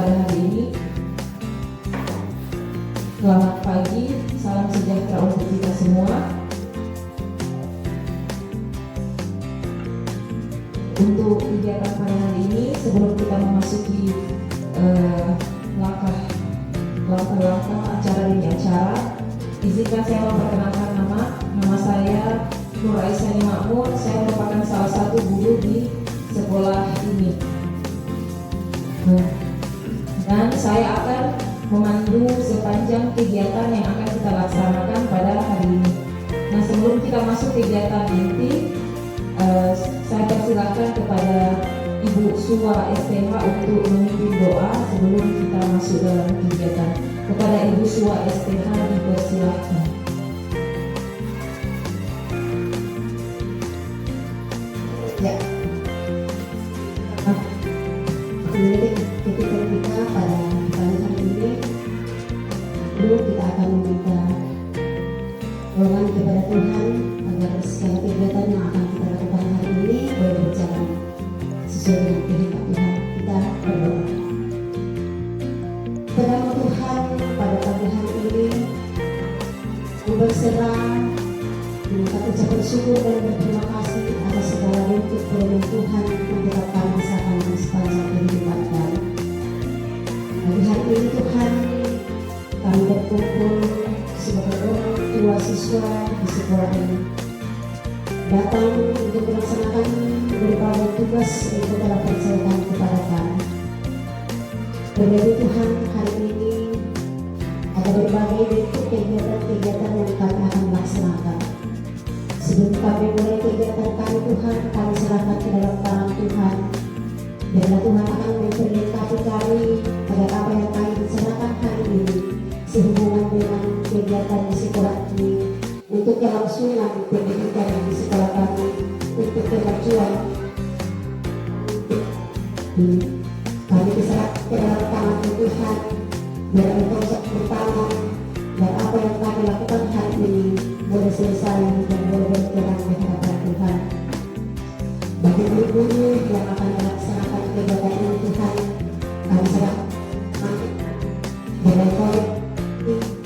pada hari ini. Selamat pagi, salam sejahtera untuk kita semua. Untuk kegiatan pada hari ini, sebelum kita memasuki langkah-langkah acara demi acara, izinkan saya memperkenalkan nama saya Nur Aisyani Makmur. Saya merupakan salah satu guru di sekolah ini. Dan saya akan memandu sepanjang kegiatan yang akan kita laksanakan pada hari ini. Nah, sebelum kita masuk kegiatan inti, saya persilahkan kepada Ibu Sua STH untuk memimpin doa sebelum kita masuk dalam kegiatan. Kepada Ibu Sua STH dipersilahkan. Ya. Menjadi ketika kita pada pagi hari ini, dulu kita akan meminta dorongan kepada Tuhan agar segala kegiatan yang akan kita lakukan hari ini boleh berjalan sesuai dengan kehendak Tuhan. Kita berdoa. Kepada Tuhan, pada pagi hari ini, aku berserah dengan kata ucapan syukur dan berterima kasih atas segala bentuk perlindungan Tuhan yang tetap kami rasakan di sepanjang kehidupan kami. Pagi hari ini Tuhan, kami berkumpul sebagai orang tua siswa di sekolah ini, datang untuk melaksanakan berbagai tugas yang telah percayakan kepada kami. Berdoa Tuhan, hari ini ada berbagai bentuk kegiatan-kegiatan yang kami akan laksanakan. Sebelum kami mulai kegiatan kami Tuhan, kami serahkan ke dalam tangan Tuhan. Biarlah Tuhan akan memberkati kami agar apa yang kami bicarakan hari ini sehubungan dengan kegiatan di sekolah ini, untuk kelangsungan pendidikan di sekolah kami, untuk kemajuan kami diserahkan ke dalam tangan Tuhan. Biar Engkau bertangan dan apa yang kami lakukan hari ini boleh selesai dan boleh berkenan di hadapan Tuhan. Bagi guru-guru yang akan melaksanakan kegiatan ini Tuhan, kami serahkan dengan kolek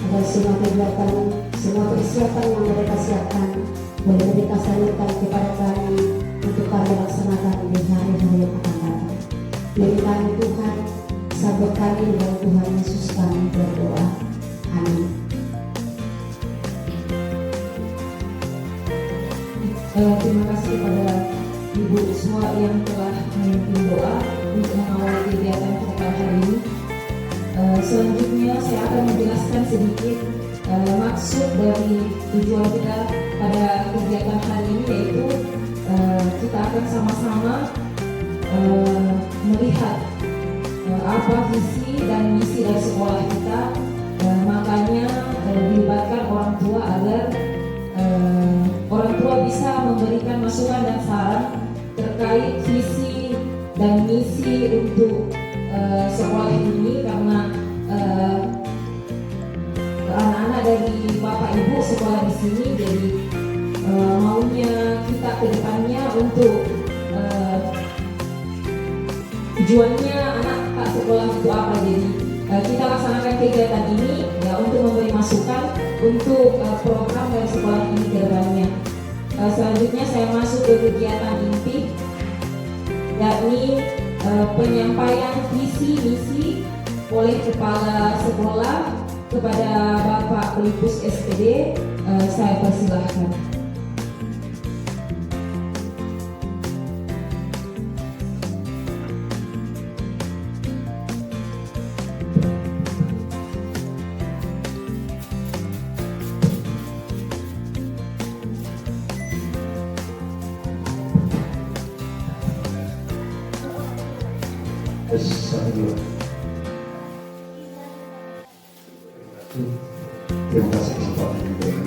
agar semua kegiatan, semua persiapan yang mereka siapkan boleh mereka salurkan kepada kami untuk kami laksanakan di hari-hari yang akan datang. Beri kami Tuhan, sabar kami dan Tuhan Yesus kami berdoa. Amin. Terima kasih kepada Ibu Sua yang telah memimpin doa untuk mengawali kegiatan kita pada hari ini. Selanjutnya saya akan menjelaskan sedikit maksud dari tujuan kita pada kegiatan hari ini, yaitu kita akan sama-sama melihat apa visi dan misi dari sekolah kita. Makanya dilibatkan orang tua agar orang tua bisa memberikan masukan dan saran terkait visi dan misi untuk sekolah ini, karena anak-anak dari Bapak Ibu sekolah di sini, jadi maunya kita ke depannya untuk tujuannya anak tak sekolah itu apa. Jadi kita laksanakan kegiatan ini ya untuk memberi masukan untuk program dari sekolah ini ke depannya. Selanjutnya saya masuk ke kegiatan inti, yakni penyampaian visi misi oleh kepala sekolah kepada Bapak Pelipus SPD. Saya persilahkan. Terima kasih kesempatan yang diberikan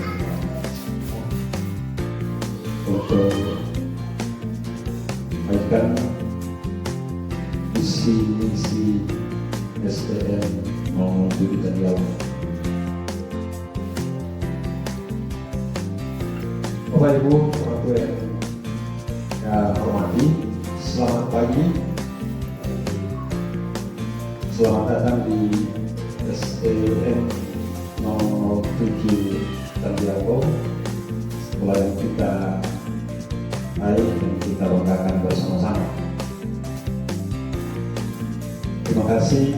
untuk menyampaikan visi misi STM Mangun Pendidikan Riau. Bapak Ibu orang tua yang saya hormati, selamat pagi. Selamat datang di STM 07 Tandiago, sekolah yang kita raih dan kita banggakan bersama-sama. Terima kasih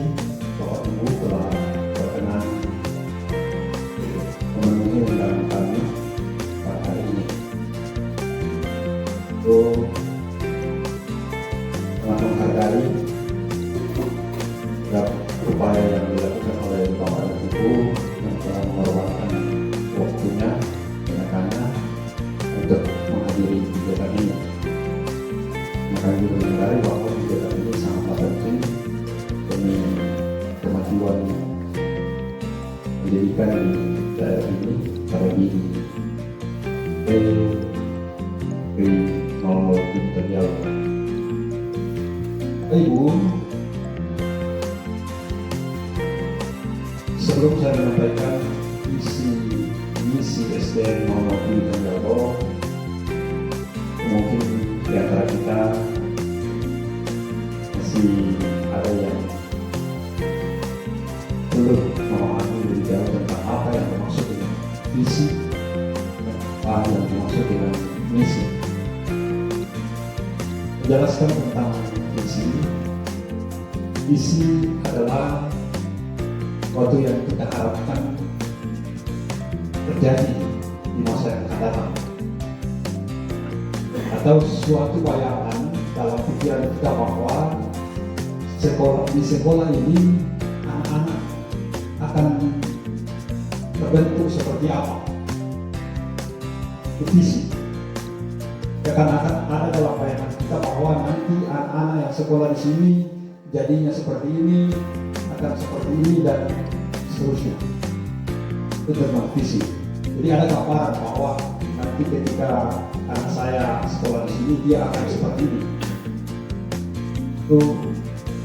Bapak Ibu telah berkenan memenuhi undangan kami pada hari ini. Untuk sangat menghargai upaya yang dilakukan oleh Bapak dan Ibu yang telah mengorbankan waktunya, tenaga untuk menghadiri kegiatan ini. Maka juga menyadari bahwa kegiatan ini sangat penting demi kemajuan pendidikan di daerah ini, terlebih di Tandiago. Ibu, sebelum saya menyampaikan misi SDN 07 Tandiago, mungkin di antara kita masih ada yang belum memahami lebih jauh tentang apa yang dimaksud dengan visi dan apa yang dimaksud dengan misi. Menjelaskan tentang visi adalah sesuatu yang kita harapkan terjadi di masa yang akan datang, atau suatu bayangan dalam pikiran kita bahwa di sekolah ini anak-anak akan terbentuk seperti apa. Itu visi. Akan ada dalam bayangan kita bahwa nanti anak-anak yang sekolah di sini jadinya seperti ini, akan seperti ini, dan seterusnya. Itu tentang visi. Jadi ada gambaran bahwa nanti ketika anak saya sekolah di sini dia akan seperti ini. Itu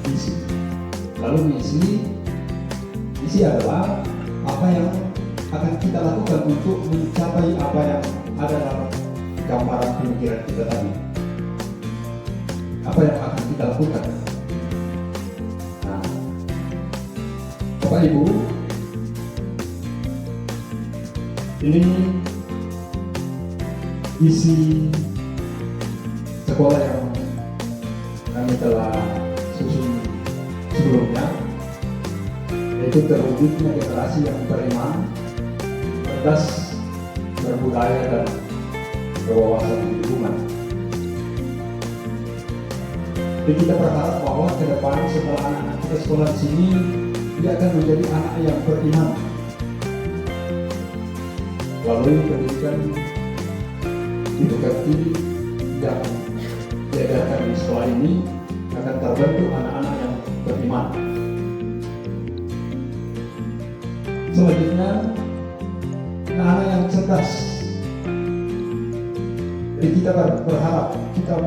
visi. Lalu misi adalah apa yang akan kita lakukan untuk mencapai apa yang ada dalam gambaran pemikiran kita tadi. Apa yang akan kita lakukan? Nah, Bapak Ibu, ini isi sekolah yang kami telah susun sebelumnya, yaitu terwujudnya generasi yang beriman, cerdas, berbudaya, dan berwawasan lingkungan. Jadi kita berharap bahwa ke depan setelah anak-anak kita sekolah di sini, dia akan menjadi anak yang beriman. Melalui pendidikan diberkati yang diajarkan di sekolah ini akan terbentuk anak-anak yang beriman. Selanjutnya, anak-anak yang cerdas. Jadi kita berharap, kita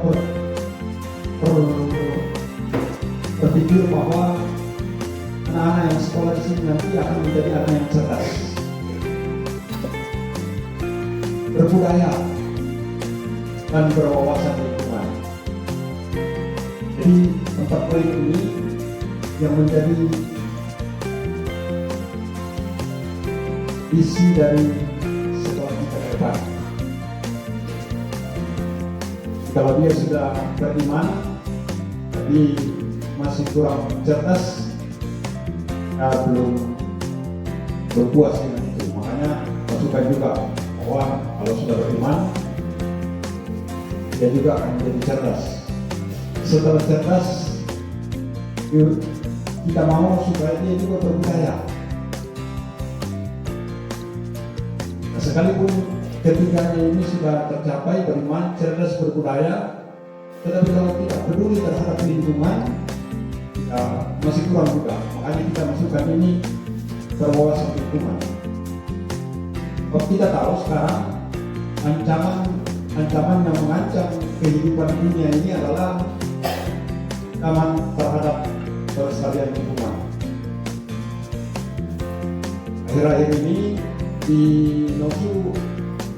berpikir bahwa anak-anak yang sekolah di sini nanti akan menjadi anak yang cerdas, berbudaya, dan berwawasan lingkungan. Jadi 4 poin ini yang menjadi isi dari sekolah kita ke depan. Kalau dia sudah beriman tapi masih kurang cerdas, belum berpuas dengan itu. Makanya masukkan juga bahwa kalau sudah beriman, dia juga akan menjadi cerdas. Setelah cerdas, kita mau supaya dia juga berbudaya. Nah, sekalipun ketiganya ini sudah tercapai, beriman, cerdas, berbudaya, tetapi kalau tidak peduli terhadap lingkungan, masih kurang juga. Makanya kita masukkan ini berwawasan lingkungan. Kalau kita tahu sekarang ancaman yang mengancam kehidupan dunia ini adalah ancaman terhadap kelestarian lingkungan. Akhir-akhir ini di Nosu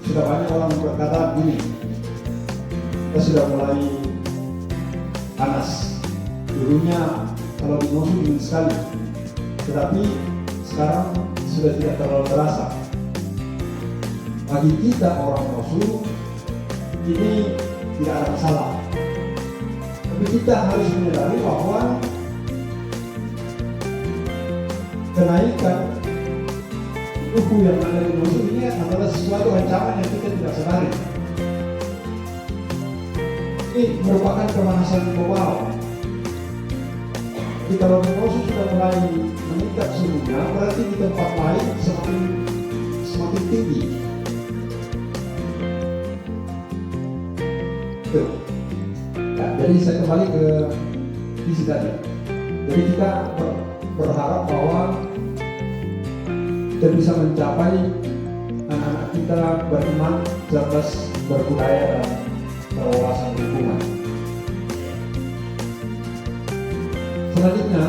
sudah banyak orang berkata gini, kita sudah mulai panas. Dulunya kalau di Nosu dingin sekali, tetapi sekarang sudah tidak terlalu terasa. Bagi kita orang Nosu ini tidak ada masalah, tapi kita harus menyadari bahwa kenaikan suhu yang ada di Nosu ini adalah sesuatu ancaman yang kita tidak sadari. Ini merupakan pemanasan global. Jadi kalau di Nosu sudah mulai meningkat suhunya, berarti di tempat lain semakin tinggi. Tuh. Nah, jadi saya kembali ke visi tadi. Jadi kita berharap bahwa kita bisa mencapai anak-anak kita beriman, cerdas, berbudaya, dan berwawasan lingkungan. Selanjutnya,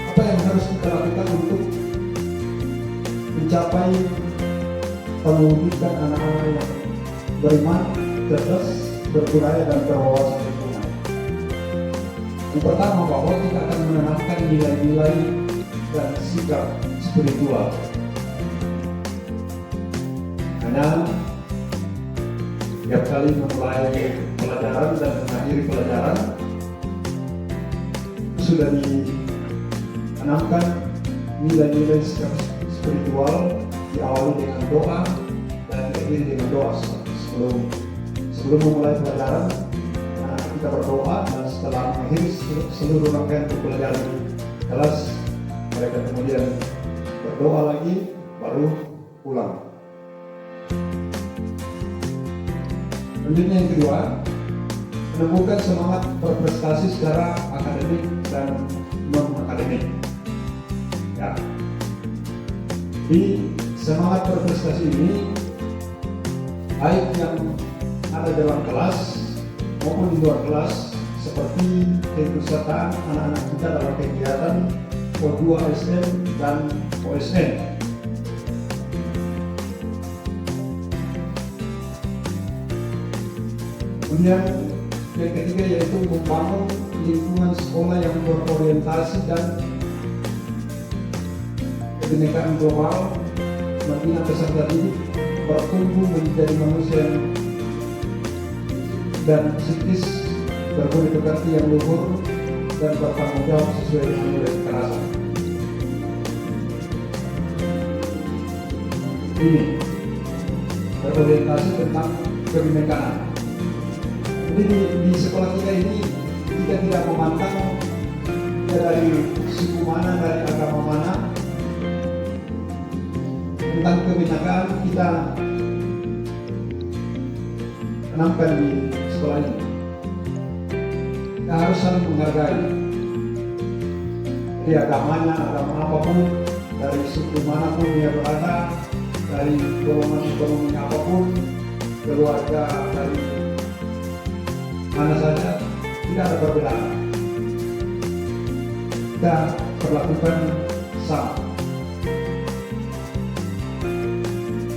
apa yang harus kita lakukan untuk mencapai mewujudkan anak-anak yang beriman, cerdas, berbudaya, dan berwawasan lingkungan? Yang pertama, bahwa kita akan menanamkan nilai-nilai dan sikap spiritual. Karena tiap kali memulai pelajaran dan mengakhiri pelajaran sudah ditanamkan nilai-nilai sikap spiritual, diawali dengan doa dan diakhiri dengan doa. Sebelum memulai pelajaran, kita berdoa, dan setelah mengakhiri seluruh rangkaian pelajaran di kelas, mereka kemudian berdoa lagi, baru pulang. Selanjutnya yang kedua, menemukan semangat berprestasi secara akademik dan non-akademik. Ya. Di semangat berprestasi ini, baik yang ada dalam kelas maupun di luar kelas, seperti keikutsertaan anak-anak kita dalam kegiatan O2SM dan OSN. Kemudian yang ketiga yaitu membangun lingkungan sekolah yang berorientasi dan kebinekaan global, membina peserta didik bertumbuh menjadi manusia dan psikis berbudi pekerti yang luhur dan bertanggung jawab sesuai dengan nilai kekerasan. Ini berorientasi tentang kebinekaan. Jadi di sekolah kita ini kita tidak memandang kita dari suku mana, dari agama mana. Tentang kebinekaan kita tanamkan di sekolah ini. Kita harus saling menghargai. Jadi agamanya, agama apapun, dari suku manapun dia berada, dari golongan ekonomi apapun, keluarga dari mana saja, tidak ada perbedaan. Kita perlakukan sama.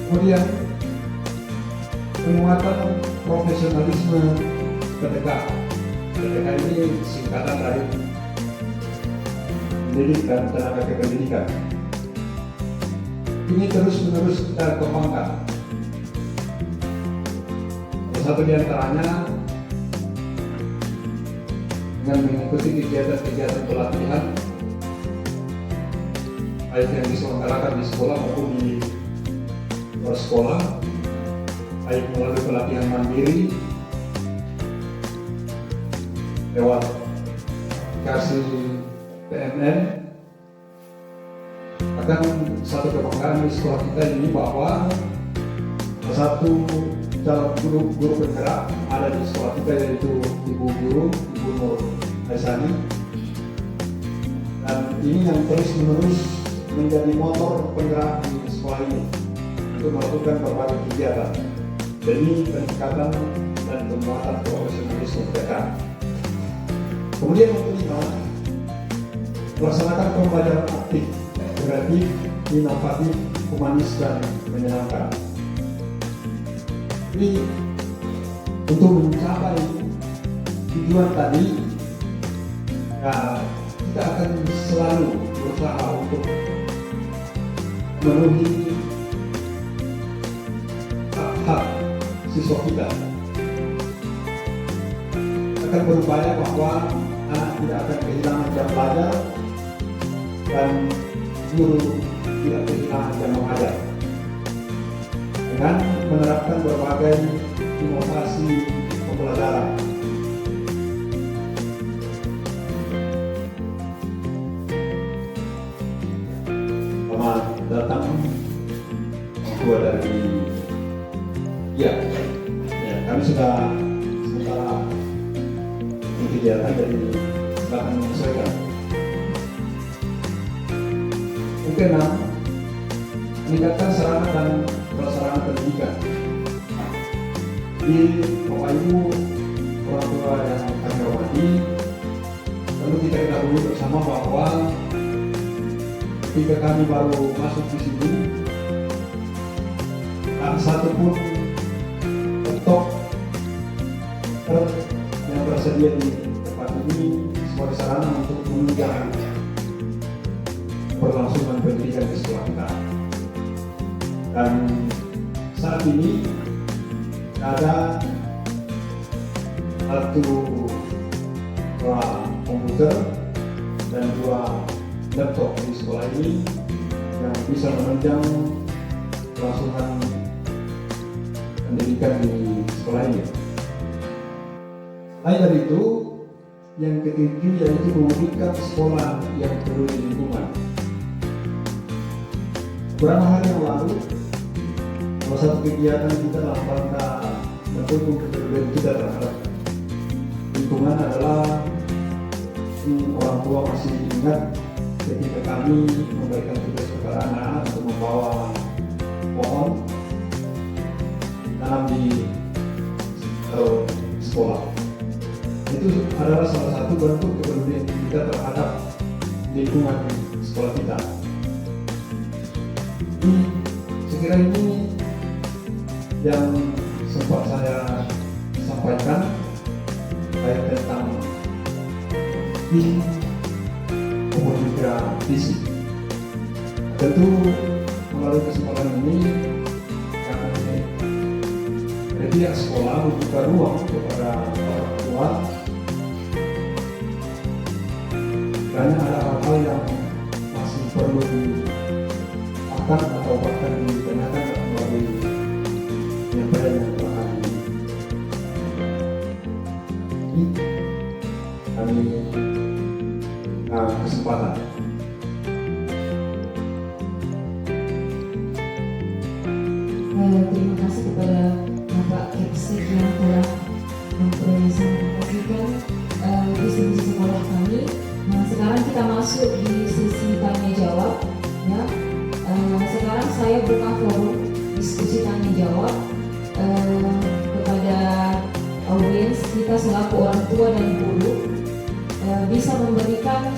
Kemudian penguatan profesionalisme PTK. PTK ini singkatan dari pendidik dan tenaga kependidikan. Ini terus-menerus kita kembangkan. Salah satu di antaranya dengan mengikuti kegiatan-kegiatan pelatihan baik yang diselenggarakan di sekolah maupun di luar sekolah, baik melalui pelatihan mandiri lewat aplikasi PMN. Akan satu kebanggaan di sekolah kita ini bahwa satu calon guru penggerak ada di sekolah kita, yaitu Ibu Nur Aisani, dan ini yang terus-menerus menjadi motor penggerak di sekolah ini untuk melakukan berbagai kegiatan demi peningkatan dan penguatan profesionalisme mereka. Kemudian yang kelima, melaksanakan pembelajaran aktif, kreatif, inovatif, humanis, dan menyenangkan. Jadi untuk mencapai tujuan tadi, Nah, kita akan selalu berusaha untuk memenuhi hak-hak siswa kita. Akan berupaya bahwa anak tidak akan kehilangan jam belajar dan guru tidak kehilangan jam mengajar. Dengan menerapkan berbagai inovasi pembelajaran. Selamat datang ketua dari kami sudah sementara kegiatan dari silakan menyesuaikan. Yang keenam, meningkatkan sarana dan prasarana pendidikan. Di Bapak Ibu orang tua yang kami hormati, perlu kita ketahui bersama bahwa ketika kami baru masuk di sini, tak satu pun laptop yang tersedia di tempat ini sebagai sarana untuk menunjang berlangsungan pendidikan di sekolah kita. Dan saat ini ada satu komputer dan 2 laptop di sekolah ini yang bisa menunjang kelangsungan pendidikan di sekolah ini. Lain dari itu, yang ketujuh yaitu memberikan sekolah yang peduli lingkungan. Beberapa hari yang lalu, salah satu kegiatan kita dalam rangka mendukung kepedulian kita terhadap lingkungan adalah orang tua masih ingat ketika kami memberikan tugas kepada anak-anak untuk membawa pohon tanam di sekolah. Itu adalah salah satu bentuk kepedulian kita terhadap lingkungan sekolah kita. Sekira ini yang sempat saya sampaikan baik tentang maupun juga visi. Tentu melalui kesempatan ini kami dari pihak sekolah membuka ruang kepada orang tua karena ada hal-hal yang masih perlu diakan atau bahkan ditanyakan melalui penyampaian yang telah kami kesempatan. Terima kasih kepada Bapak Kepsek yang telah mempresentasikan visi-misi sekolah kami. Nah, sekarang kita masuk di sesi tanya jawab. Ya, sekarang saya buka forum diskusi tanya jawab kepada audiens kita selaku orang tua dan guru. Bisa memberikan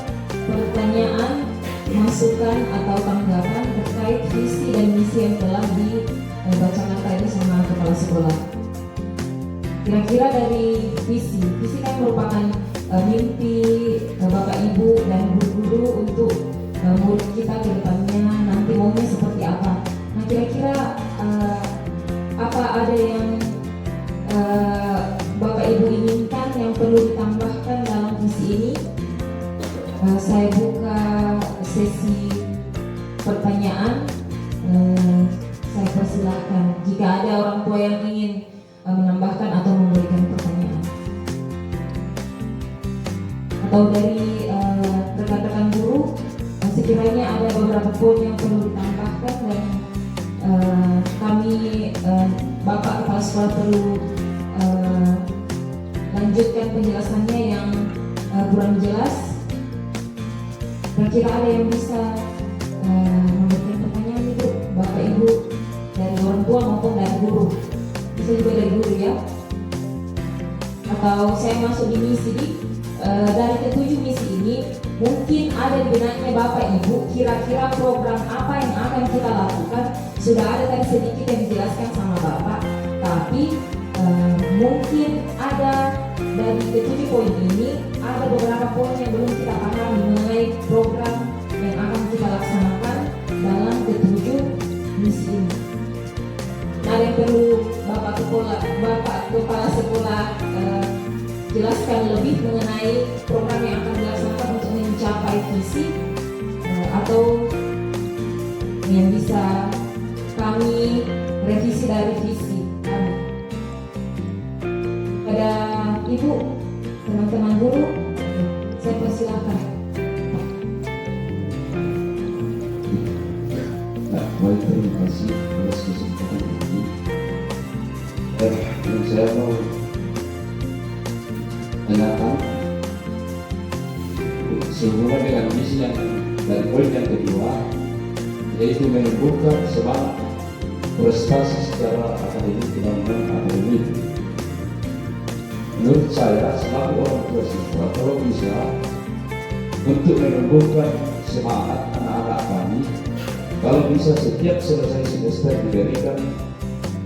pertanyaan, masukan atau tanggapan terkait visi dan misi yang telah dibacakan tadi sama kepala sekolah. Kira-kira dari visi kan merupakan mimpi Bapak Ibu dan guru-guru untuk murid kita ke depannya nanti maunya seperti apa. Nah, kira-kira apa ada yang Bapak Ibu inginkan yang perlu ditambahkan dalam visi ini? Saya buka sesi pertanyaan. Saya persilahkan jika ada orang tua yang ingin menambahkan atau memberikan pertanyaan. Atau dari rekan-rekan guru, sekiranya ada beberapa poin yang perlu ditambahkan dan kami Bapak Kepala Sekolah perlu lanjutkan penjelasannya yang kurang jelas. Kira-kira ada yang bisa memberikan pertanyaan itu Bapak Ibu dari orang tua maupun dari guru, bisa juga dari guru ya. Atau saya masuk di misi dari ketujuh misi ini mungkin ada di benaknya Bapak Ibu kira-kira program apa yang akan kita lakukan. Sudah ada tadi sedikit yang dijelaskan sama Bapak, tapi Mungkin ada dari ketujuh poin ini ada beberapa poin yang belum kita pahami mengenai program yang akan kita laksanakan dalam ketujuh misi ini. Ada yang perlu Bapak Kepala Sekolah jelaskan lebih mengenai program yang akan dilaksanakan untuk mencapai visi atau yang bisa kami revisi dari visi kami. Pada Ibu, teman-teman guru, saya persilahkan. Nah, baik, terima kasih atas kesempatan ini. Dan saya mau menanyakan sehubungan dengan misi yang dari poin yang kedua, yaitu menumbuhkan semangat prestasi secara akademik dan non-akademik. Menurut saya, selaku orang tua siswa, kalau bisa untuk menumbuhkan semangat anak-anak kami, kalau bisa setiap selesai semester diberikan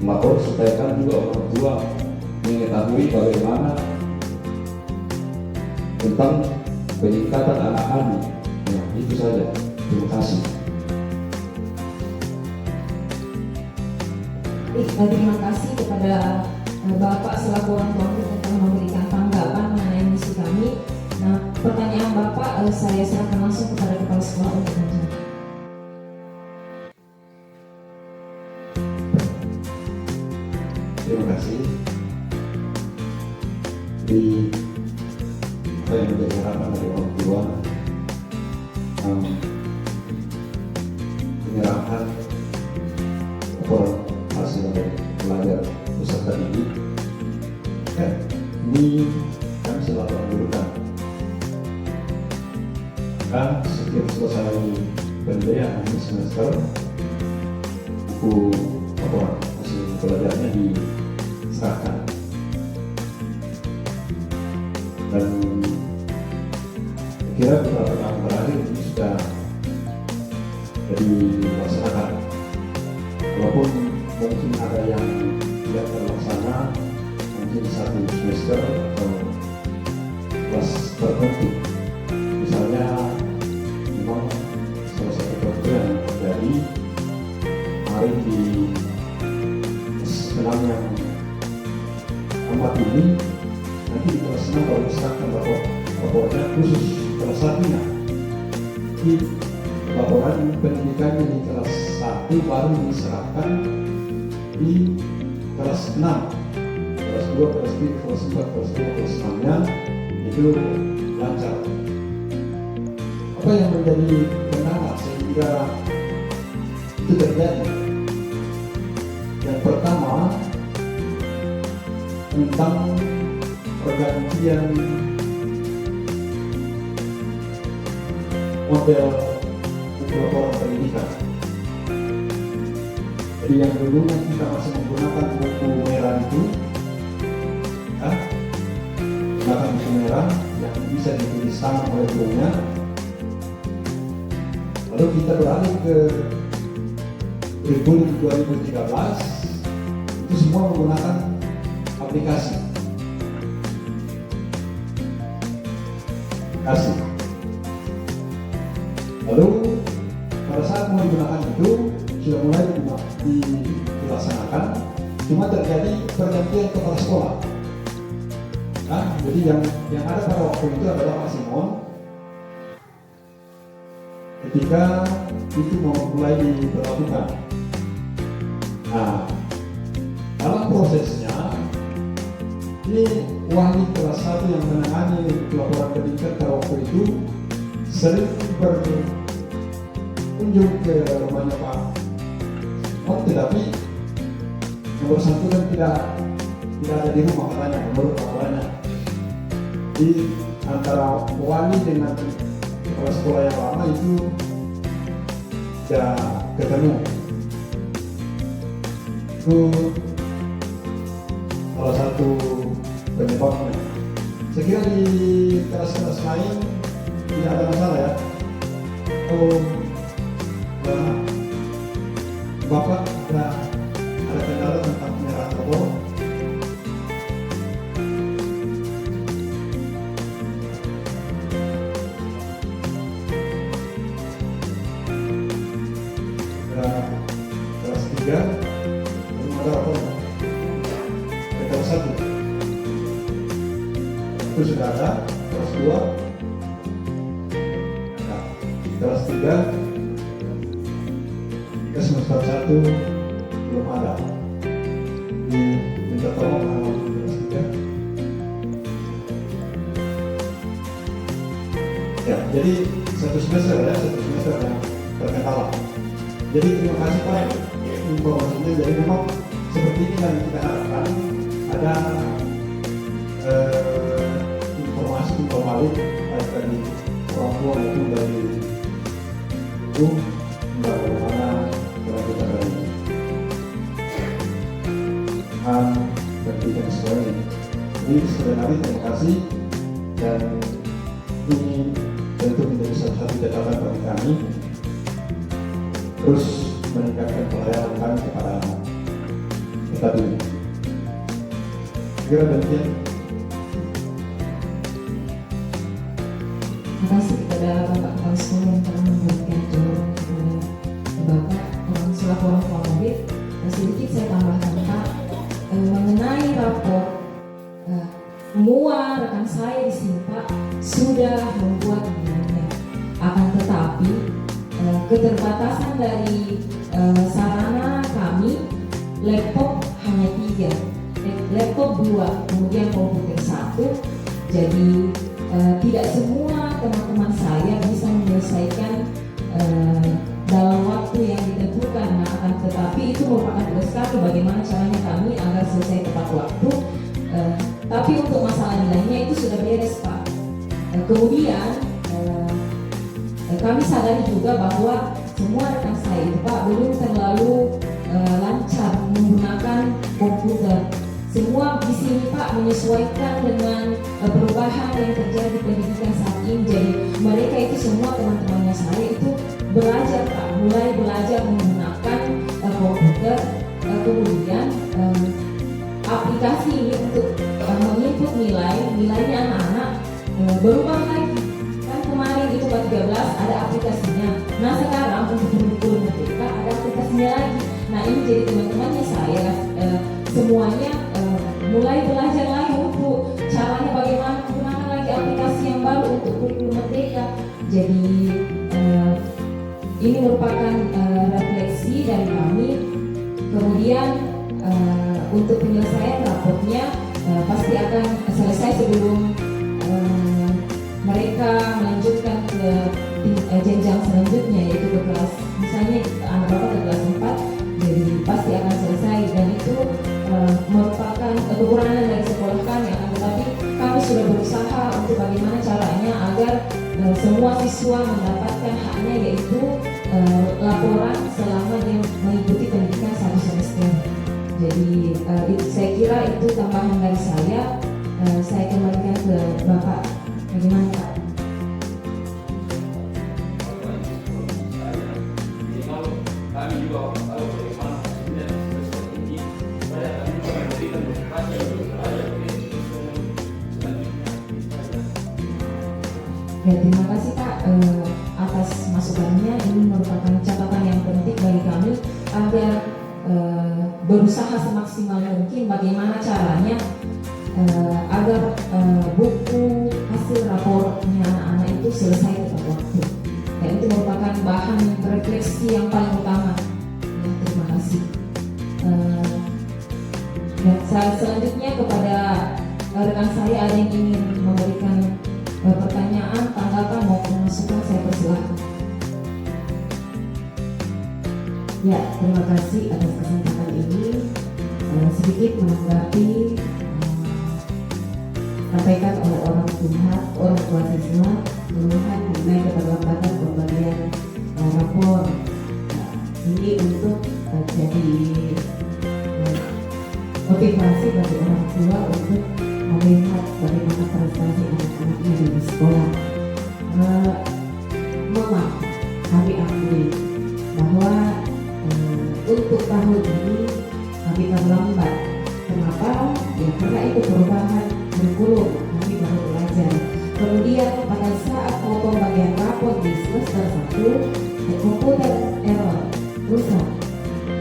lapor supaya kan juga orang tua mengetahui bagaimana tentang peningkatan anak kami. Ya, itu saja. Terima kasih. Terima kasih kepada Bapak selaku orang tua yang telah memberikan tanggapan mengenai misi kami. Nah, pertanyaan Bapak saya serahkan langsung kepada Kepala Sekolah untuk menjawab. Terima kasih. Di apa yang menjadi harapan dari orang tua, penyerahan laporan hasil dari pelajar peserta didik, ini kami selalu anjurkan. Kan setiap selesai pemberian semester, buku laporan hasil pelajarnya diserahkan. Dan kira beberapa tahun terakhir ini sudah dilaksanakan. Walaupun mungkin ada yang tidak terlaksana, mungkin satu semester atau kelas tertentu. Misalnya, memang salah satu faktor yang terjadi kemarin di kelas 6 yang amat ini, nanti di kelas 6 baru diserahkan laporannya khusus kelas 1-nya. Di laporan pendidikannya di kelas 1 baru diserahkan di kelas 6, kelas 2, kelas 3, kelas 4, kelas 5, kelas 6-nya itu lancar. Apa yang menjadi kendala sehingga itu terjadi? Yang pertama, tentang pergantian model buku laporan pendidikan. Jadi yang dulunya kita masih menggunakan buku merah itu, menggunakan buku merah yang bisa ditulis tangan oleh gurunya. Lalu kita beralih ke kurikulum 2013, itu semua menggunakan aplikasi. Lalu pada saat mau digunakan itu sudah mulai dilaksanakan, cuma terjadi pergantian kepala sekolah. Jadi yang ada pada waktu itu adalah Pak Simon. Ketika itu mau mulai diberlakukan, dalam prosesnya ini wali kelas 1 yang menangani laporan pendidikan pada waktu itu sering berkunjung ke rumahnya Pak Simon, tetapi nomor 1 kan tidak ada di rumah katanya menurut laporannya. Di antara wali dengan kepala sekolah yang lama itu tidak ketemu. Itu salah satu penyebabnya. Saya kira di kelas-kelas lain tidak ada masalah ya. Bapak ada kendala tentang penyerahan rapor. 3 belum ada rapornya. Kelas 1 itu sudah ada, kelas 2, nah, kelas 3 ke semester 1 belum ada. Minta tolong sama kelas 3. Ya, jadi satu semester yang terkendala. Jadi terima kasih Pak informasinya. Jadi memang seperti ini yang kita harapkan, ada informasi balik baik dari orang tua maupun dari ibu bagaimana kelanjutan dari pendidikan sekolah ini. Jadi sebenarnya terima kasih, dan ini tentu menjadi salah satu catatan bagi kami terus meningkatkan pelayanan kami kepada kita dulu. Kira demikian. Terima kasih kepada Bapak Kepala Sekolah yang telah memberikan dorong kepada Bapak orang selaku orang tua murid. Sedikit saya tambahkan Pak, mengenai rapor, semua rekan saya di sini Pak sudah membuat nilainya. Akan tetapi keterbatasan dari sarana kami, laptop hanya 3, laptop 2, kemudian komputer 1. Jadi tidak semua teman-teman saya bisa menyelesaikan dalam waktu yang ditentukan. Nah, akan tetapi itu merupakan tugas kami bagaimana caranya kami agar selesai tepat waktu. Tapi untuk masalah nilainya itu sudah beres Pak. Kemudian kami sadari juga bahwa semua rekan saya itu Pak belum terlalu lancar menggunakan komputer. Semua di sini Pak menyesuaikan dengan perubahan yang terjadi di pendidikan saat ini. Jadi mereka itu semua teman-temannya saya itu belajar Pak, mulai belajar menggunakan komputer. Kemudian aplikasi ini untuk menginput nilainya anak-anak berubah lagi. Kan kemarin itu Pak 13 ada aplikasinya. Nah sekarang untuk kurikulum mereka ada aplikasinya lagi. Nah ini jadi teman-temannya saya semuanya mulai belajar lagi untuk caranya bagaimana menggunakan lagi aplikasi yang baru untuk kurikulum merdeka. Jadi ini merupakan refleksi dari kami. Kemudian untuk penyelesaian raportnya pasti akan selesai sebelum mereka melanjutkan ke jenjang selanjutnya, yaitu ke kelas, misalnya anak bapak ke kelas 4, jadi pasti akan selesai. Dan itu merupakan kekurangan dari sekolah kami, akan tetapi kami sudah berusaha untuk bagaimana caranya agar semua siswa mendapatkan haknya, yaitu laporan selama dia mengikuti pendidikan 1 semester. Jadi saya kira itu tambahan dari saya. Saya kembalikan ke Bapak. Bagaimana Pak? Kami juga tahu bagaimana seperti ini, supaya kami memberikan motivasi untuk belajar Ya, terima kasih Pak atas masukannya. Ini merupakan catatan yang penting bagi kami agar berusaha semaksimal mungkin bagaimana caranya agar buku hasil rapornya anak-anak itu selesai tepat waktu. Dan itu merupakan bahan refleksi yang paling utama. Ya, terima kasih. Dan selanjutnya kepada rekan saya ada yang ingin memberikan pertanyaan, tanggapan maupun masukan, saya persilahkan. Ya, terima kasih atas kesempatan ini. Sedikit menanggapi sampaikan oleh orang tua siswa keluhan mengenai keterlambatan pembagian rapor. Nah, ini untuk jadi motivasi bagi orang tua untuk melihat bagaimana prestasi anak-anaknya di sekolah. Memang kami akui bahwa untuk tahun ini kami terlambat. Kenapa? Ya karena itu perubahan kurikulum, kami baru belajar. Kemudian pada saat mau pembagian rapor di semester 1, komputer error, rusak.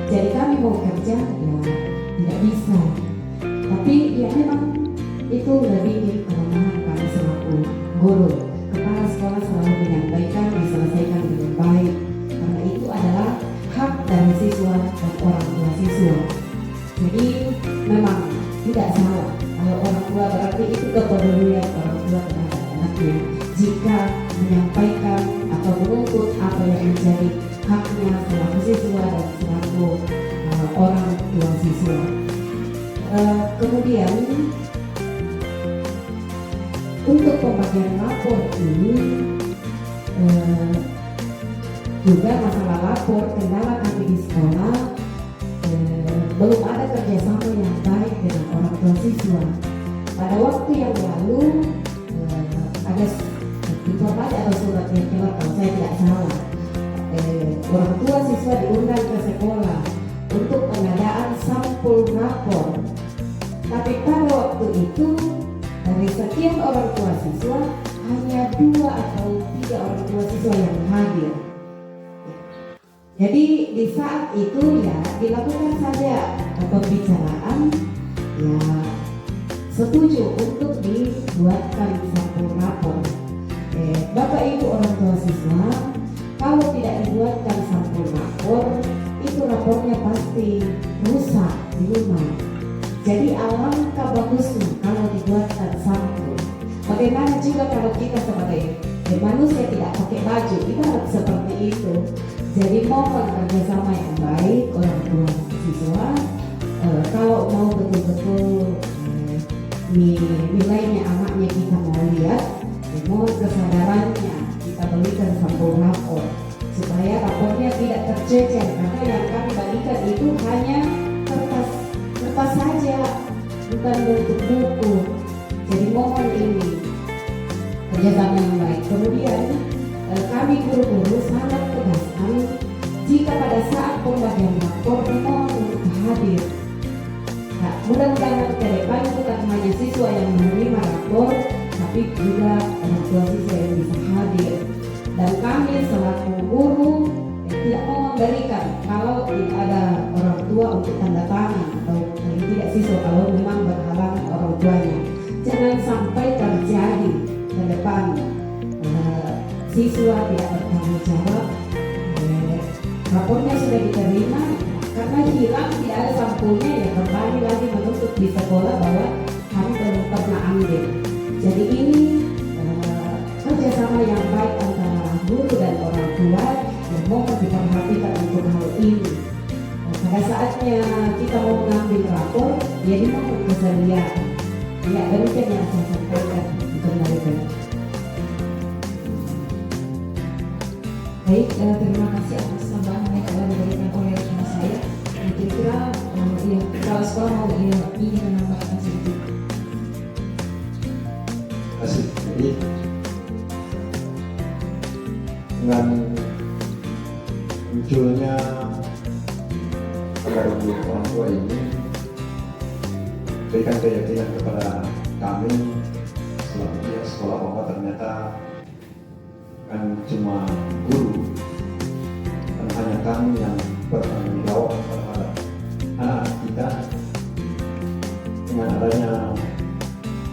Jadi kami mau kerja ya tidak bisa. Tapi ya memang itu lebih kelemahan kami selaku guru. Kepala sekolah selalu menyampaikan diselesaikan dengan baik karena itu adalah hak dari siswa dan orang tua siswa. Jadi memang tidak salah kalau orang tua, berarti itu kepedulian orang tua terhadap anaknya jika menyampaikan atau menuntut apa yang menjadi haknya selaku siswa dan selaku orang tua siswa. Kemudian untuk pembagian rapor ini juga masalah lapor, kendala kami di sekolah belum ada kerjasama yang baik dengan orang tua siswa. Pada waktu yang lalu ada informasi atau surat yang keluar kalau saya tidak salah, orang tua siswa diundang ke sekolah untuk pengadaan sampul rapor. Tapi pada waktu itu dari sekian orang tua siswa hanya 2 atau 3 orang tua siswa yang hadir. Jadi di saat itu ya dilakukan saja pembicaraan, ya setuju untuk dibuatkan sampul rapor. Bapak Ibu orang tua siswa, kalau tidak dibuatkan sampul rapor, itu rapornya pasti rusak di rumah. Jadi alangkah bagusnya kalau dibuatkan sampul. Bagaimana juga kalau kita sebagai manusia tidak pakai baju, ibarat seperti itu. Jadi mohon kerjasama yang baik orang tua siswa. Kalau mau betul-betul nilainya anaknya kita mau lihat, mohon kesadarannya kita berikan sampul rapor supaya rapornya tidak tercecer, karena yang kami bagikan itu hanya kertas saja, bukan bentuk buku. Jadi mohon ini kerjasama yang baik. Kemudian kami guru-guru sangat tegaskan jika pada saat pembagian rapor mohon untuk hadir. Nah, mudah-mudahan ke depan bukan hanya siswa yang menerima rapor, tapi juga orang tua siswa yang bisa hadir. Dan kami selaku guru tidak mau memberikan kalau tidak ada orang tua untuk tanda tangan, atau tidak siswa kalau memang berhalangan orang tuanya. Jangan sampai terjadi ke depan siswa tidak bertanggung jawab, rapornya sudah diterima, karena hilang tidak ada sampulnya, ya kembali lagi menuntut di sekolah bahwa kami belum pernah ambil. Jadi ini kerjasama yang baik antara guru dan orang tua yang mohon diperhatikan untuk hal ini. Pada saatnya kita mau mengambil rapor, ya dimohon kesediaan. Ya, demikian yang saya sampaikan. Kembalikan. Baik, terima kasih atas tambahan yang telah diberikan oleh rekan saya. Kira-kira kepala sekolah mau ingin menambahkan sedikit. Terima kasih. Jadi dengan munculnya pengaruh orang tua ini berikan keyakinan kepada kami selaku pihak sekolah bahwa ternyata kan cuma guru dan hanya kami yang bertanggung jawab terhadap anak kita. Dengan adanya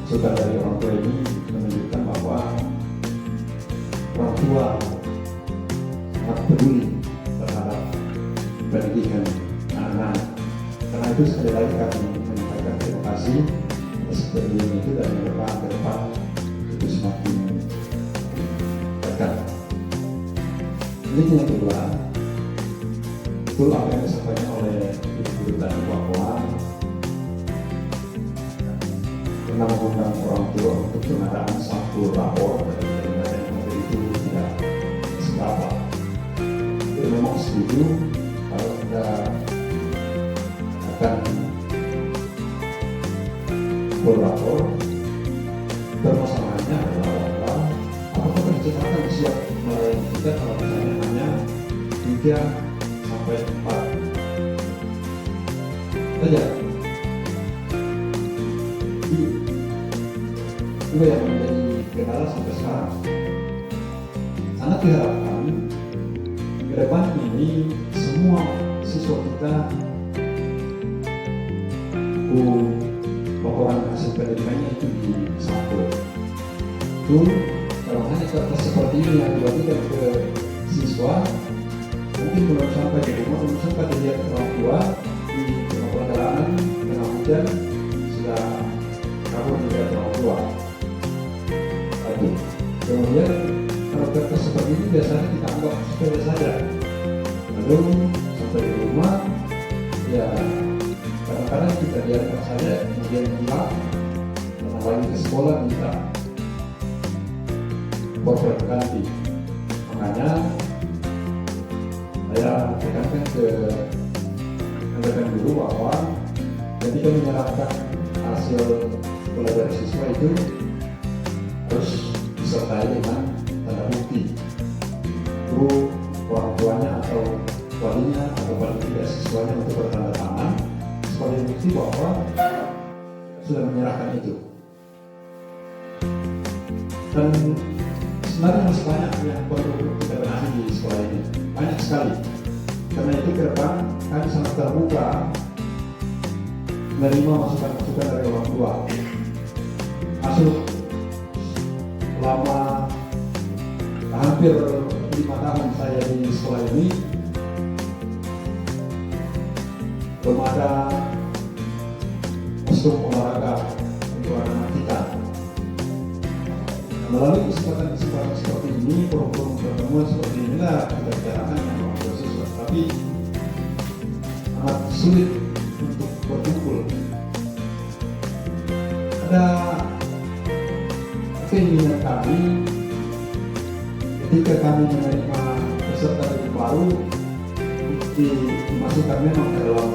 masukan dari orang tua ini menunjukkan bahwa orang tua sangat peduli terhadap pendidikan anak-anak. Karena itu sekali lagi kami menyampaikan terima kasih atas kepedulian itu, dan ke depan itu semakin dekat. Ini yang kedua, betul apa yang disampaikan oleh ibu tadi bahwa pernah mengundang orang tua untuk pengadaan sampul rapor dari materi itu tidak seberapa. Itu memang setuju kalau kita akan berlapor. Permasalahannya adalah bahwa apakah pencetakan siap melayani kita kalau misalnya hanya 3 sampai 4 saja. Itu yang menjadi kendala sampai sekarang. Sangat diharapkan ke depan ini semua siswa kita laporan hasil pendidikannya itu disampul. Itu kalau hanya kertas seperti ini yang dibagikan ke siswa, mungkin belum sampai di rumah, belum sempat dilihat orang tua di tengah perjalanan, tengah hujan sudah kabur dilihat orang tua. Satu. Kemudian kalau kertas seperti ini biasanya kita anggap sepele saja. Lalu sampai di rumah, ya kadang-kadang kita biarkan saja, kemudian hilang, karena lagi ke sekolah minta portret ganti. Makanya saya tekankan ke rekan guru bahwa ketika menyerahkan hasil belajar siswa itu harus disertai dengan tanda bukti. Guru, orang tuanya atau walinya atau paling tidak siswanya untuk bertanda tangan sebagai bukti bahwa sudah menyerahkan itu. Dan sebenarnya masih banyak yang perlu kita benahi di sekolah ini, banyak sekali. Karena itu ke depan kami sangat terbuka menerima masukan-masukan dari orang tua. Masuk selama hampir 5 tahun saya di sekolah ini, belum ada kostum olahraga untuk anak-anak kita. Melalui kesempatan seperti ini, forum-forum pertemuan seperti inilah kita bicarakan dengan orang tua siswa. Tapi sangat sulit untuk berkumpul. Ada keinginan kami ketika kami menerima peserta didik baru dimasukkan memang ke dalam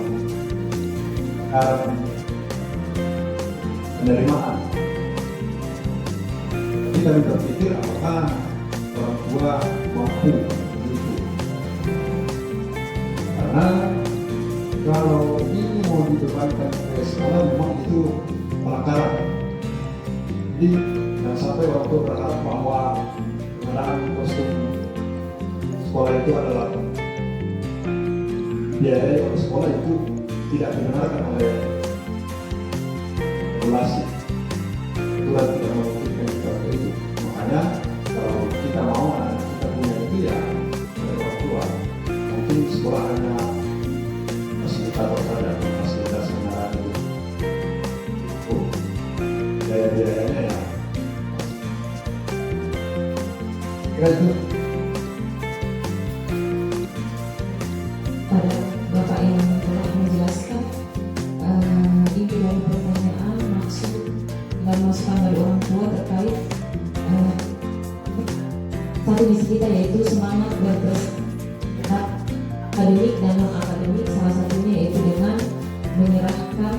penerimaan. Jadi kami berpikir apakah orang tua mampu begitu. Karena kalau ini mau dibebankan ke sekolah memang itu pelanggaran. Jadi jangan sampai orang tua berharap bahwa pengadaan kostum sekolah itu adalah biaya oleh sekolah itu tidak dibenarkan oleh regulasi. Itulah tidak memungkinkan seperti itu. Makanya kalau kita mau anak kita punya itu ya dari orang tua. Mungkin sekolah hanya fasilitator saja, fasilitas kendaraan itu. Biaya-biayanya ya. Kira itu. Pada Bapak yang telah menjelaskan inti dari pertanyaan, maksud dan masukan dari orang tua terkait satu misi kita yaitu semangat berprestasi akademik dan non akademik, salah satunya yaitu dengan menyerahkan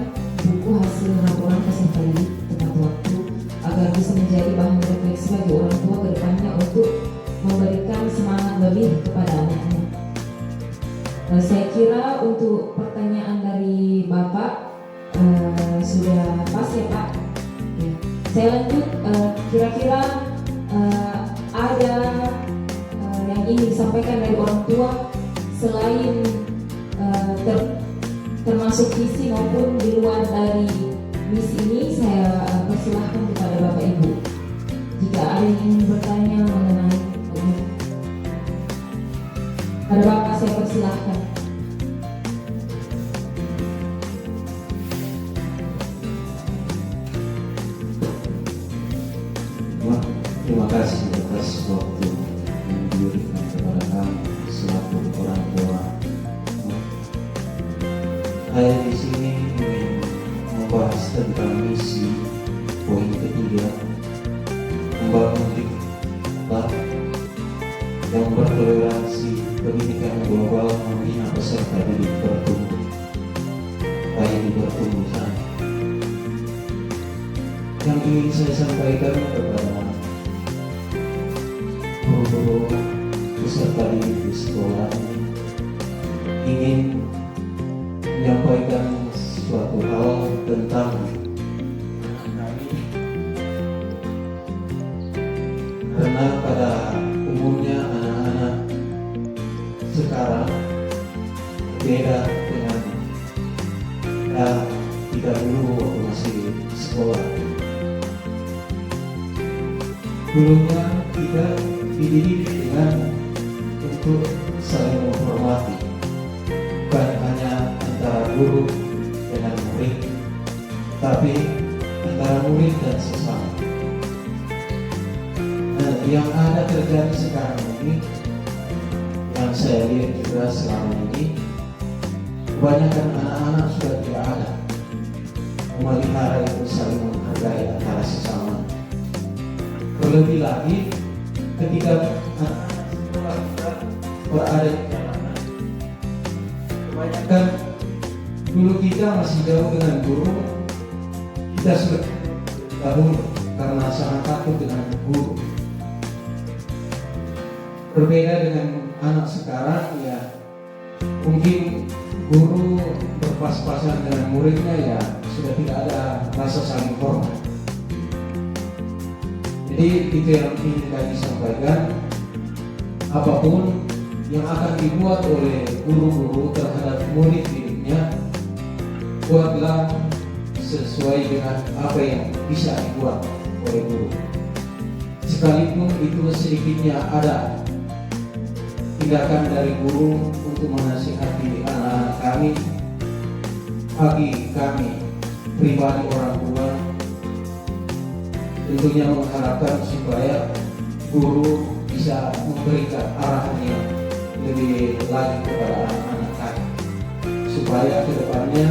buku hasil laporan peserta didik tepat waktu agar bisa menjadi bahan refleksi bagi orang tua ke depannya untuk memberikan semangat lebih kepada anaknya. Saya kira untuk pertanyaan dari Bapak sudah pas ya Pak. Ya. Saya lanjut, kira-kira ada yang ingin disampaikan dari orang tua selain termasuk visi maupun di luar dari misi ini. Saya persilahkan kepada Bapak Ibu jika ada yang ingin bertanya mengenai ini. Pada Bapak saya persilahkan. Terima kasih atas waktu yang diberikan kepada kami selaku orang tua. Saya di sini ingin membahas tentang misi poin ketiga, membangun diklat yang bertoleransi, pendidikan global membina peserta didik bertumbuh, baik di pertumbuhan. Yang ingin saya sampaikan kepada guru peserta didik di sekolah ingin menyampaikan suatu hal tentang karena pada umumnya anak-anak sekarang berbeda dengan kita dulu waktu masih sekolah. Dulunya kita dididik dengan untuk saling menghormati, bukan hanya antara guru dengan murid, tapi antara murid dan sesama. Nah, yang ada terjadi sekarang ini, yang saya lihat juga selama ini, kebanyakan anak-anak sudah tidak ada memelihara itu saling menghargai antara sesama. Terlebih lagi ketika anak-anak sekolah kita berada di jalanan, kebanyakan dulu kita masih jauh dengan guru, kita sudah dahulu karena sangat takut dengan guru. Berbeda dengan anak sekarang, ya mungkin guru berpas-pasan dengan muridnya, ya sudah tidak ada rasa saling hormat. Jadi itu yang ingin kami sampaikan, apapun yang akan dibuat oleh guru-guru terhadap murid didiknya, buatlah sesuai dengan apa yang bisa dibuat oleh guru. Sekalipun itu sedikitnya ada tindakan dari guru untuk menasihati anak-anak kami, bagi kami pribadi orang tua, tentunya mengharapkan supaya guru bisa memberikan arahan yang lebih lagi kepada anak-anak kami, supaya kedepannya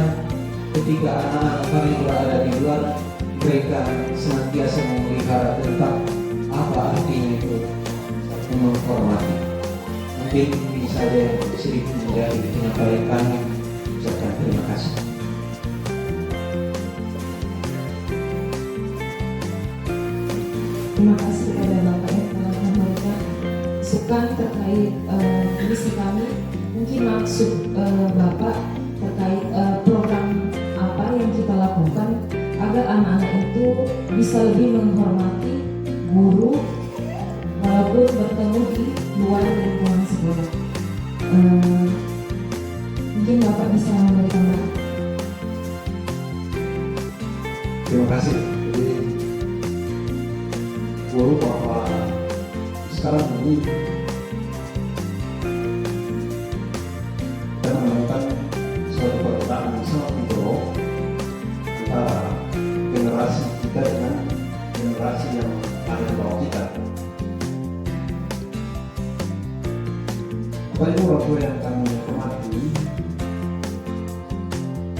ketika anak-anak kami berada di luar, mereka senantiasa memelihara tentang apa artinya itu menghormati. Mungkin ini saja yang sedikit menjadi penyampaian kami. Ucapkan terima kasih. Terima kasih kepada Bapak yang telah memberikan masukan terkait misi kami. Mungkin maksud Bapak terkait program apa yang kita lakukan agar anak-anak itu bisa lebih menghormati guru walaupun bertemu di luar lingkungan sekolah. Mungkin Bapak bisa memberikan Bapak. Terima kasih. Jadi guru bahwa sekarang ini kita menemukan suatu perbedaan yang sangat mikro antara generasi kita dengan generasi yang ada di bawah kita. Bapak Ibu orang tua yang kami hormati,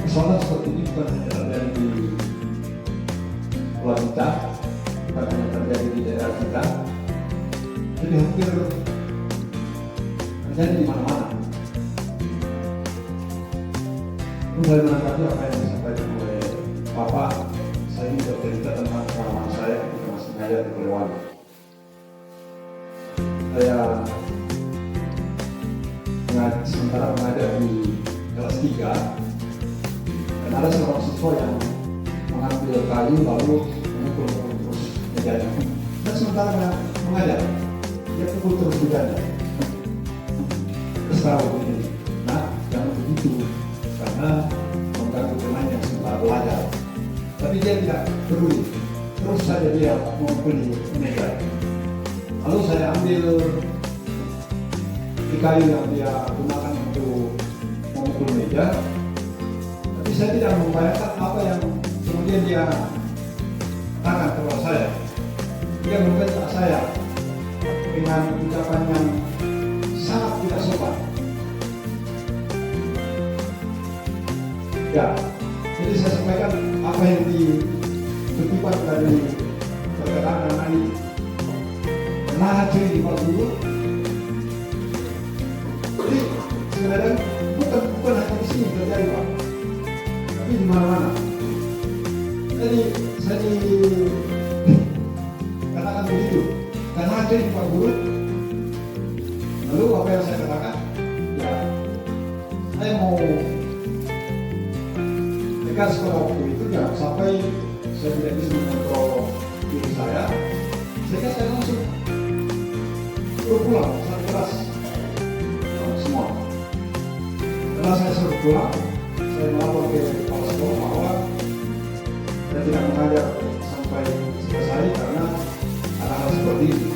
persoalan seperti ini bukan hanya terjadi di pulau kita, bukan hanya terjadi di daerah kita, jadi hampir terjadi di mana-mana. Saya menanggapi apa yang disampaikan oleh Bapak. Saya ingin bercerita tentang pengalaman saya ketika masih mengajar di Polewali. Saya sementara mengajar di kelas 3, dan ada seorang siswa yang mengambil kayu lalu memukul terus mejanya. Dan sementara mengajar, dia pukul terus mejanya. Terus tahu ini, nah jangan begitu, karena mengganggu teman yang sementara belajar. Tapi dia tidak peduli, terus saja dia memukul meja. Lalu saya ambil di kayu yang dia gunakan untuk memukul meja, tapi saya tidak membayangkan apa yang kemudian dia katakan kepada saya. Dia membentak saya dengan ucapan yang sangat tidak sopan. Ya, jadi saya sampaikan apa yang dikutipan dari perkataan anak ini. Nah, ciri di Pak Guru. Jadi sebenarnya bukan hanya di sini terjadi, Pak, tapi di mana-mana. Jadi saya katakan begitu, karena ada di Pak Guru. Lalu apa yang saya katakan? Ya, saya mau tegas pada waktu itu, ya sampai saya tidak bisa mengontrol diri saya katakan langsung pulang sangat keras semua. Setelah saya suruh pulang, saya melapor ke kepala sekolah bahwa saya tidak mengajar sampai selesai karena hal-hal seperti ini.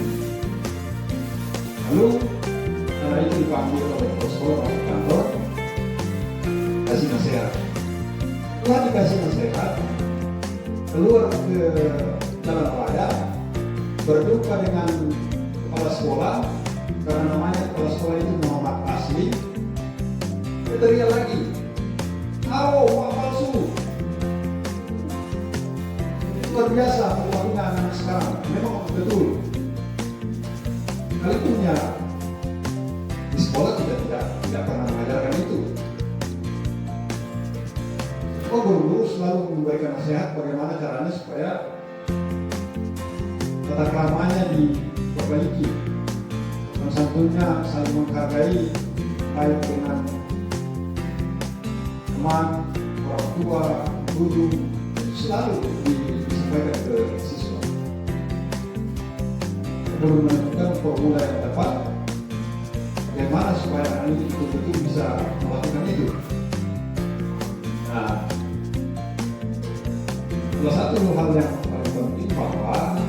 Lalu karena itu dipanggil oleh kepala sekolah masuk kantor, kasih nasihat. Setelah dikasih nasihat, keluar ke jalan raya, berjumpa dengan kepala sekolah karena namanya kepala sekolah itu Muhammad Asli. Dia teriak lagi, "Halo, Pak palsu!" Itu luar biasa perilakunya anak-anak sekarang. Memang betul. Sekalipun ya di sekolah tidak pernah mengajarkan itu. Guru-guru selalu memberikan nasihat bagaimana caranya supaya tata keramanya diperbaiki, dan santunnya saling menghargai baik dengan teman, orang tua, guru, selalu disampaikan ke siswa. Perlu menemukan formula yang tepat bagaimana supaya anak ini betul-betul bisa melakukan itu. Nah, salah satu hal yang paling penting bahwa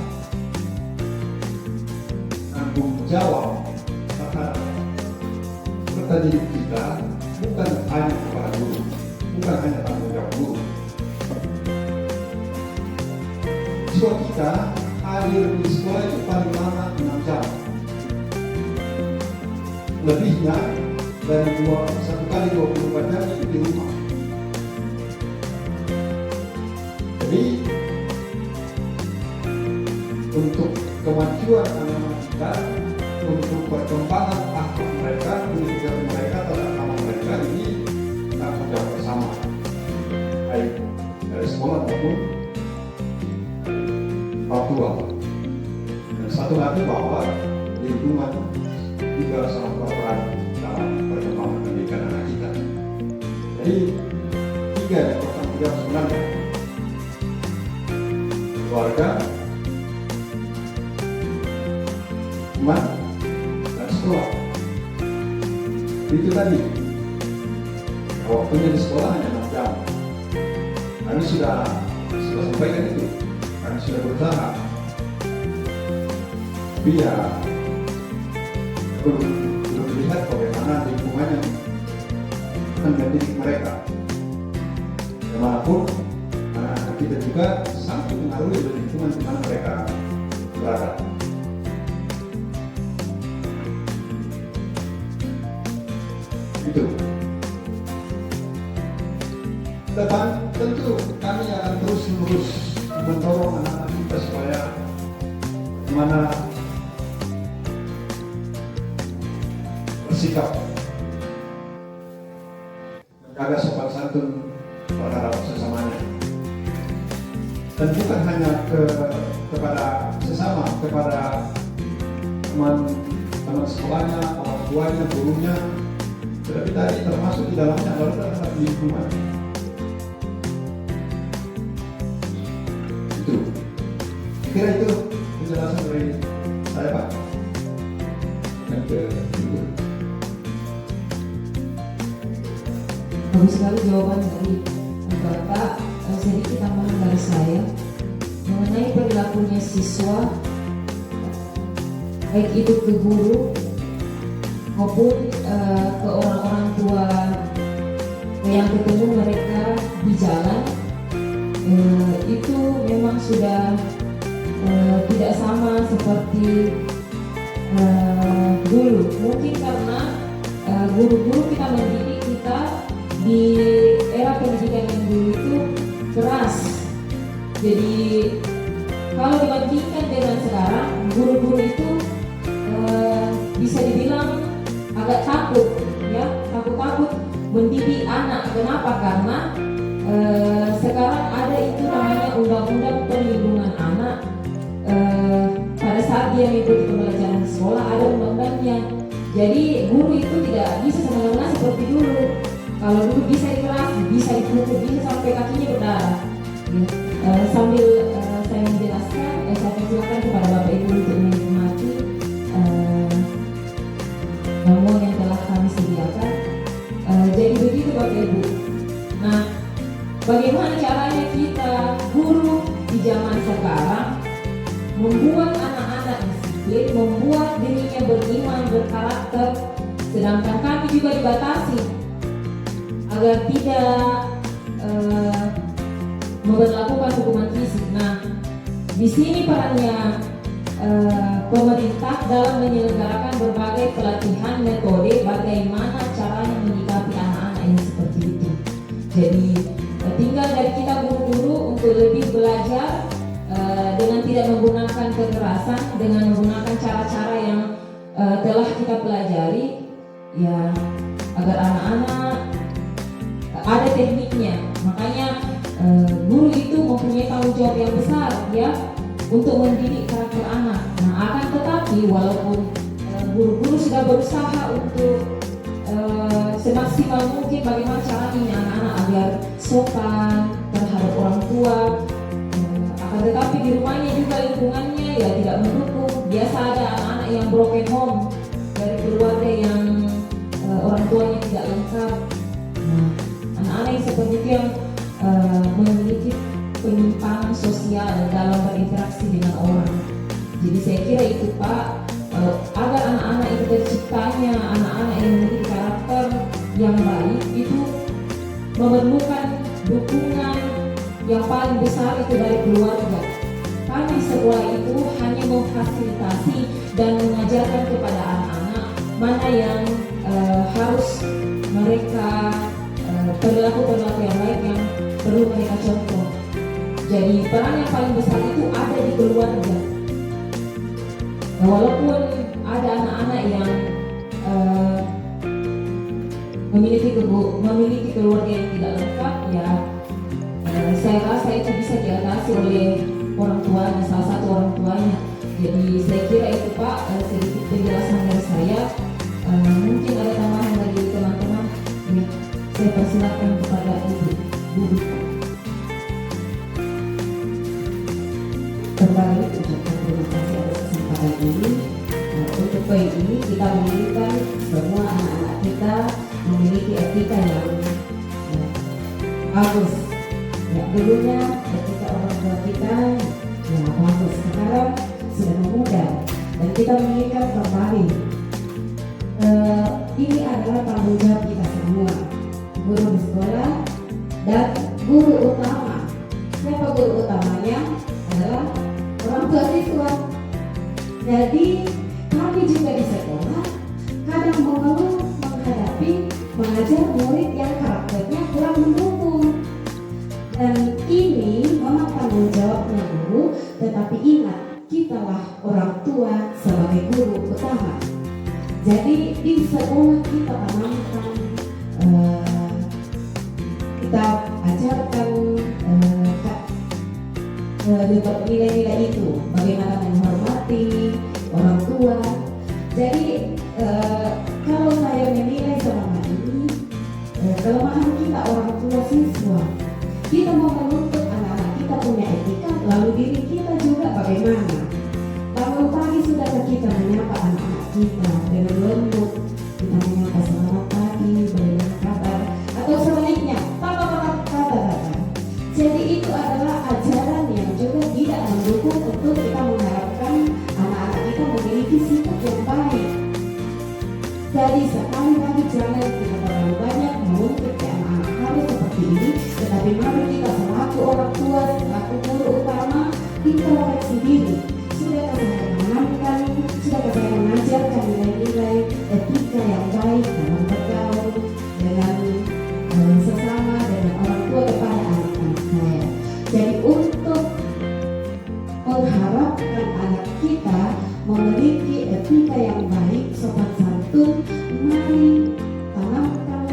tanggung jawab terhadap peserta didik kita bukan hanya kepada guru, bukan hanya tanggung jawab guru. Siswa kita hadir di sekolah itu paling lama 6 jam. Lebihnya dari 1 kali 24 jam itu di rumah. Jadi untuk kemajuan anak-anak kita, untuk perkembangan akhlak mereka, pendidikan mereka, tata krama mereka, ini tanggung jawab bersama, baik dari sekolah maupun orang tua. Dan satu lagi bahwa lingkungan juga sangat berperan dalam perkembangan pendidikan anak kita. Jadi 3 yang bertanggung jawab sebenarnya: keluarga, teman, dan sekolah. Itu tadi, waktunya di sekolah hanya 6 jam. Kami sudah sampaikan itu, kami sudah berusaha. Tapi ya belum dilihat bagaimana lingkungannya mendidik mereka. Dimanapun anak-anak kita juga sangat mengaruhi lingkungan di mana mereka berada. Itu. Depan tentu kami akan terus-menerus mendorong anak-anak kita supaya bagaimana bersikap, menjaga sopan santun terhadap sesamanya. Dan bukan hanya kepada sesama, kepada teman sekolahnya, orang tuanya, gurunya, tetapi tadi termasuk di dalamnya adalah terhadap lingkungan. Itu. Kira itu penjelasan dari saya, Pak. Dan ke Ibu. Bagus sekali jawaban dari Bapak. Sedikit tambahan dari saya mengenai perilakunya siswa, baik itu ke guru maupun ke orang-orang tua yang ketemu mereka di jalan, itu memang sudah tidak sama seperti dulu. Mungkin karena guru-guru kita mendidik kita di era pendidikan yang dulu itu keras. Jadi kalau dibandingkan dengan sekarang, guru-guru itu bisa dibilang agak takut, ya, takut mendidik anak. Kenapa? Karena sekarang ada itu namanya undang-undang perlindungan anak. Pada saat dia mengikuti pembelajaran di sekolah ada undang-undangnya. Jadi guru itu tidak bisa semena-mena seperti dulu. Kalau dulu bisa dikeras, bisa dipukul, bisa sampai kakinya berdarah. Sambil saya menjelaskan, saya persilakan kepada Bapak Ibu untuk menikmati ramuan yang telah kami sediakan. Jadi begitu Bapak Ibu. Nah, bagaimana caranya kita guru di zaman sekarang membuat anak-anak disiplin, membuat dirinya beriman, berkarakter, sedangkan kami juga dibatasi agar tidak memperlakukan hukuman fisik. Nah, di sini perannya pemerintah dalam menyelenggarakan berbagai pelatihan metode bagaimana caranya menyikapi anak-anak yang seperti itu. Jadi tinggal dari kita guru-guru untuk lebih belajar dengan tidak menggunakan kekerasan, dengan menggunakan cara-cara yang telah kita pelajari, ya, agar anak-anak ada tekniknya. Makanya guru itu mempunyai tanggung jawab yang besar, ya, untuk mendidik karakter anak. Nah, akan tetapi walaupun guru-guru sudah berusaha untuk semaksimal mungkin bagaimana caranya anak-anak agar sopan terhadap orang tua, akan tetapi di rumahnya juga lingkungannya ya tidak mendukung. Biasa ada anak-anak yang broken home dari keluarga yang orang tuanya tidak lengkap. Nah, anak-anak yang seperti itu yang memiliki penyimpangan sosial dalam berinteraksi dengan orang. Jadi saya kira itu Pak, agar anak-anak itu terciptanya anak-anak yang memiliki karakter yang baik itu memerlukan dukungan yang paling besar itu dari keluarga. Kami di sekolah itu hanya memfasilitasi dan mengajarkan kepada anak-anak mana yang harus mereka perilaku-perilaku yang baik yang perlu mereka contoh. Jadi peran yang paling besar itu ada di keluarga. Nah, walaupun ada anak-anak yang memiliki keluarga yang tidak lengkap, ya saya rasa itu bisa diatasi oleh orang tuanya, salah satu orang tuanya. Jadi saya kira itu Pak, sedikit penjelasan dari saya. Mungkin ada tambahan dari teman-teman, ya, saya persilakan kepada Ibu. Kembali ucapkan terima kasih atas kesempatan ini. Untuk poin ini kita menginginkan semua anak-anak kita memiliki etika yang bagus. Ya, dulunya ketika orang tua kita ya bagus, sekarang sudah memudar dan kita menginginkan kembali. Ini adalah tanggung jawab kita semua, guru di sekolah dan guru utama. Siapa guru utamanya? Adalah orang tua siswa. Jadi kami juga di sekolah kadang mengeluh menghadapi mengajar murid yang karakternya kurang mendukung. Dan ini memang tanggung jawabnya guru, tetapi ingat, kitalah orang tua sebagai guru utama. Jadi di sekolah kita tanamkan, kita ajarkan nilai-nilai itu, bagaimana menghormati orang tua. Jadi kalau saya menilai selama ini kelemahan kita orang tua siswa, kita mau menuntut anak-anak kita punya etika, lalu diri kita juga bagaimana. Bangun pagi sudah kita menyapa anak-anak kita dengan lembut, kita menyapa selamat pagi, bagaimana kabar, atau sebaliknya apa kabar. Jadi itu adalah ajaran yang juga tidak mendukung untuk kita mengharapkan anak-anak kita memiliki sikap yang baik. Jadi sekali lagi jangan kita terlalu banyak menuntut ke anak-anak harus seperti ini, tetapi mari kita selaku orang tua, selaku guru utama, kita koreksi diri. Sudahkah saya menanamkan, sudahkah saya mengajarkan nilai-nilai etika yang baik dalam bergaul dengan sesama, dengan orang tua kepada anak-anak saya. Jadi untuk mengharapkan anak kita memiliki etika yang baik, sopan santun, mari tanamkan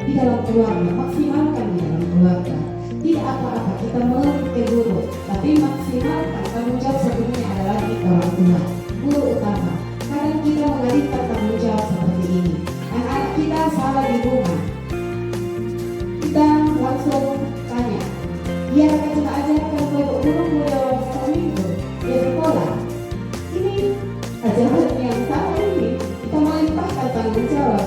di dalam keluarga, maksimalkan di dalam keluarga. Tidak apa-apa kita melalui guru, tapi maksimalkan tanggung jawab sebenarnya adalah di orang tua, guru utama. Kadang kita mengalihkan tanggung jawab seperti ini. Anak-anak kita salah di rumah, kita langsung tanya, dia akan kita ajarkan ke guru mulai seminggu di sekolah. Ini ajaran yang salah ini, kita melimpahkan tanggung jawab.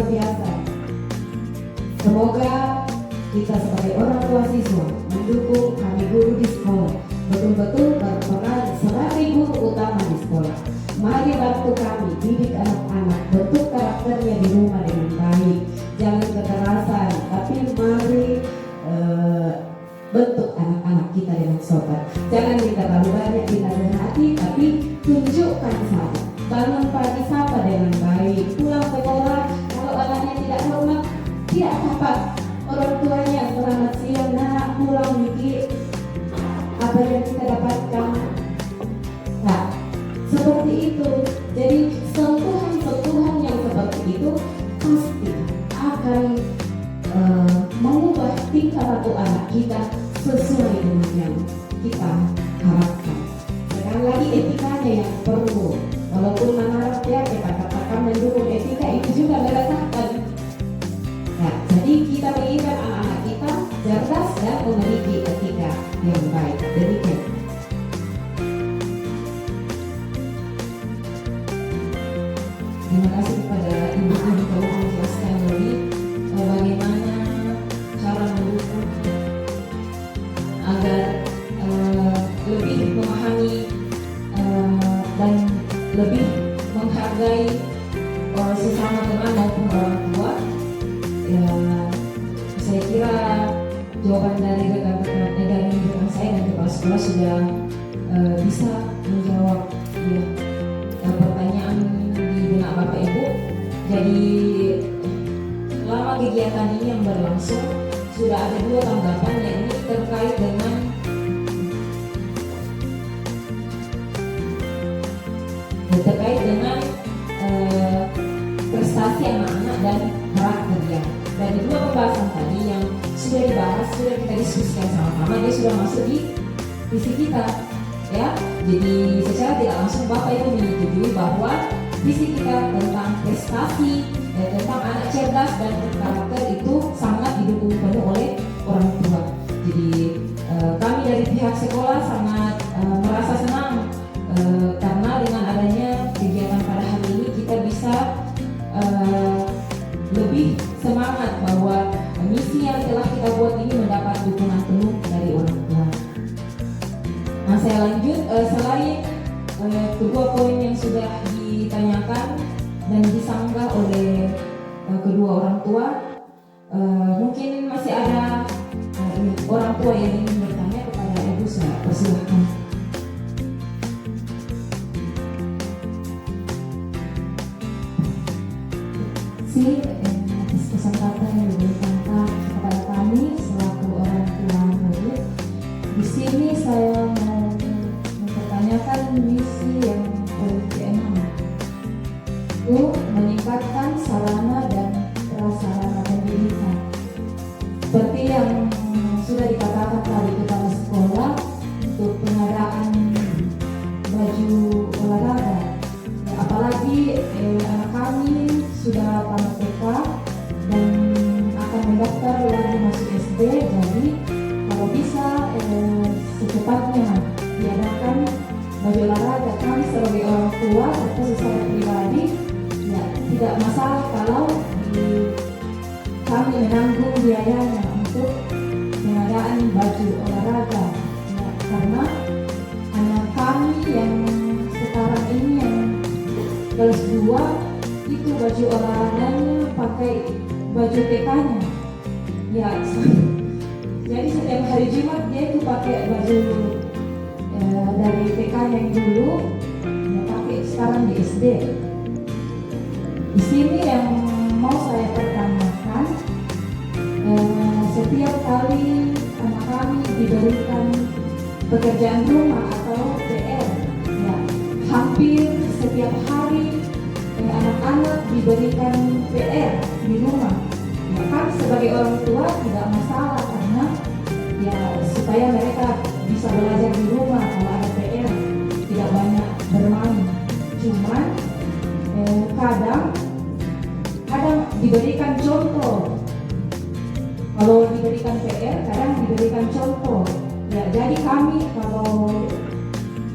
biasa. Semoga kita sebagai orang tua siswa mendukung kami guru di sekolah betul-betul berperan sebagai guru utama di sekolah. Mari bantu kami didik anak-anak, bentuk karakternya di rumah dengan baik. Jangan kekerasan, tapi mari bentuk anak-anak kita dengan sopan. Jangan kita terlalu banyak dinasihati, tapi tunjukkan saja. Bangun pagi sapa dengan baik, pulang sekolah kalau anaknya tidak hormat, dia dapat orang tuanya selamat siang nak, pulang Miki, apa yang kita dapatkan. Nah, seperti itu. Jadi sentuhan-sentuhan yang seperti itu pasti akan mengubah tingkah laku anak kita sesuai dengan yang kita harapkan. Sekali lagi etikanya yang perlu. Walaupun menurut ya kata-kata mendukung etika itu juga meletakkan. Nah, jadi kita menginginkan anak-anak kita cerdas dan memiliki etika yang baik. Demikian. Terima kasih kepada Ibu yang telah menjelaskan lebih bagaimana cara mendukung agar lebih memahami dan lebih menghargai sesama teman maupun orang tua. Ya, saya kira jawaban dari rekan-rekan saya dan kepala sekolah sudah bisa menjawab ya, pertanyaan di benak Bapak Ibu. Jadi selama kegiatan ini yang berlangsung sudah ada 2 tanggapan, yakni terkait dengan prestasi anak-anak dan karakternya. Dari 2 pembahasan tadi yang sudah dibahas, sudah kita diskusikan sama-sama, dia sudah masuk di visi kita, ya. Jadi secara tidak langsung Bapak Ibu menyetujui bahwa visi kita tentang prestasi, tentang anak cerdas dan karakter itu sangat didukung penuh oleh orang tua. Jadi kami dari pihak sekolah sangat merasa senang karena dengan adanya kegiatan pada hari ini kita bisa lebih semangat bahwa misi yang telah kita buat ini mendapat dukungan penuh dari orang tua. Nah, saya lanjut selain kedua poin yang sudah ditanyakan dan disanggah oleh kedua orang tua, mungkin masih ada orang tua yang ingin bertanya kepada Ibu. Saya persilahkan. Atas kesempatan yang diberikan kepada kami selaku orang tua murid. Di sini saya mau mempertanyakan misi yang ke-6, itu meningkatkan sarana dan prasarana pendidikan. Seperti yang sudah dikatakan tadi kepada sekolah untuk pengadaan baju olahraga. Apalagi anak kami sudah tamat TK dan akan mendaftar lagi masuk SD, jadi kalau bisa secepatnya diadakan baju olahraga. Kami sebagai orang tua atau secara pribadi ya tidak masalah kalau kami menanggung biayanya untuk pengadaan baju olahraga ya, karena anak kami yang sekarang ini yang kelas 2 itu baju olahraganya pakai baju TK-nya ya. Jadi setiap hari Jumat dia itu pakai baju dari TK yang dulu ya, pakai sekarang di SD. Di sini yang mau saya pertanyakan, setiap kali anak kami diberikan pekerjaan rumah atau PR ya, hampir setiap hari anak-anak diberikan PR di rumah. Ya kan sebagai orang tua tidak masalah karena ya supaya mereka bisa belajar di rumah kalau ada PR, tidak banyak bermain. Cuman kadang diberikan contoh. Kalau diberikan PR, kadang diberikan contoh. Ya jadi kami kalau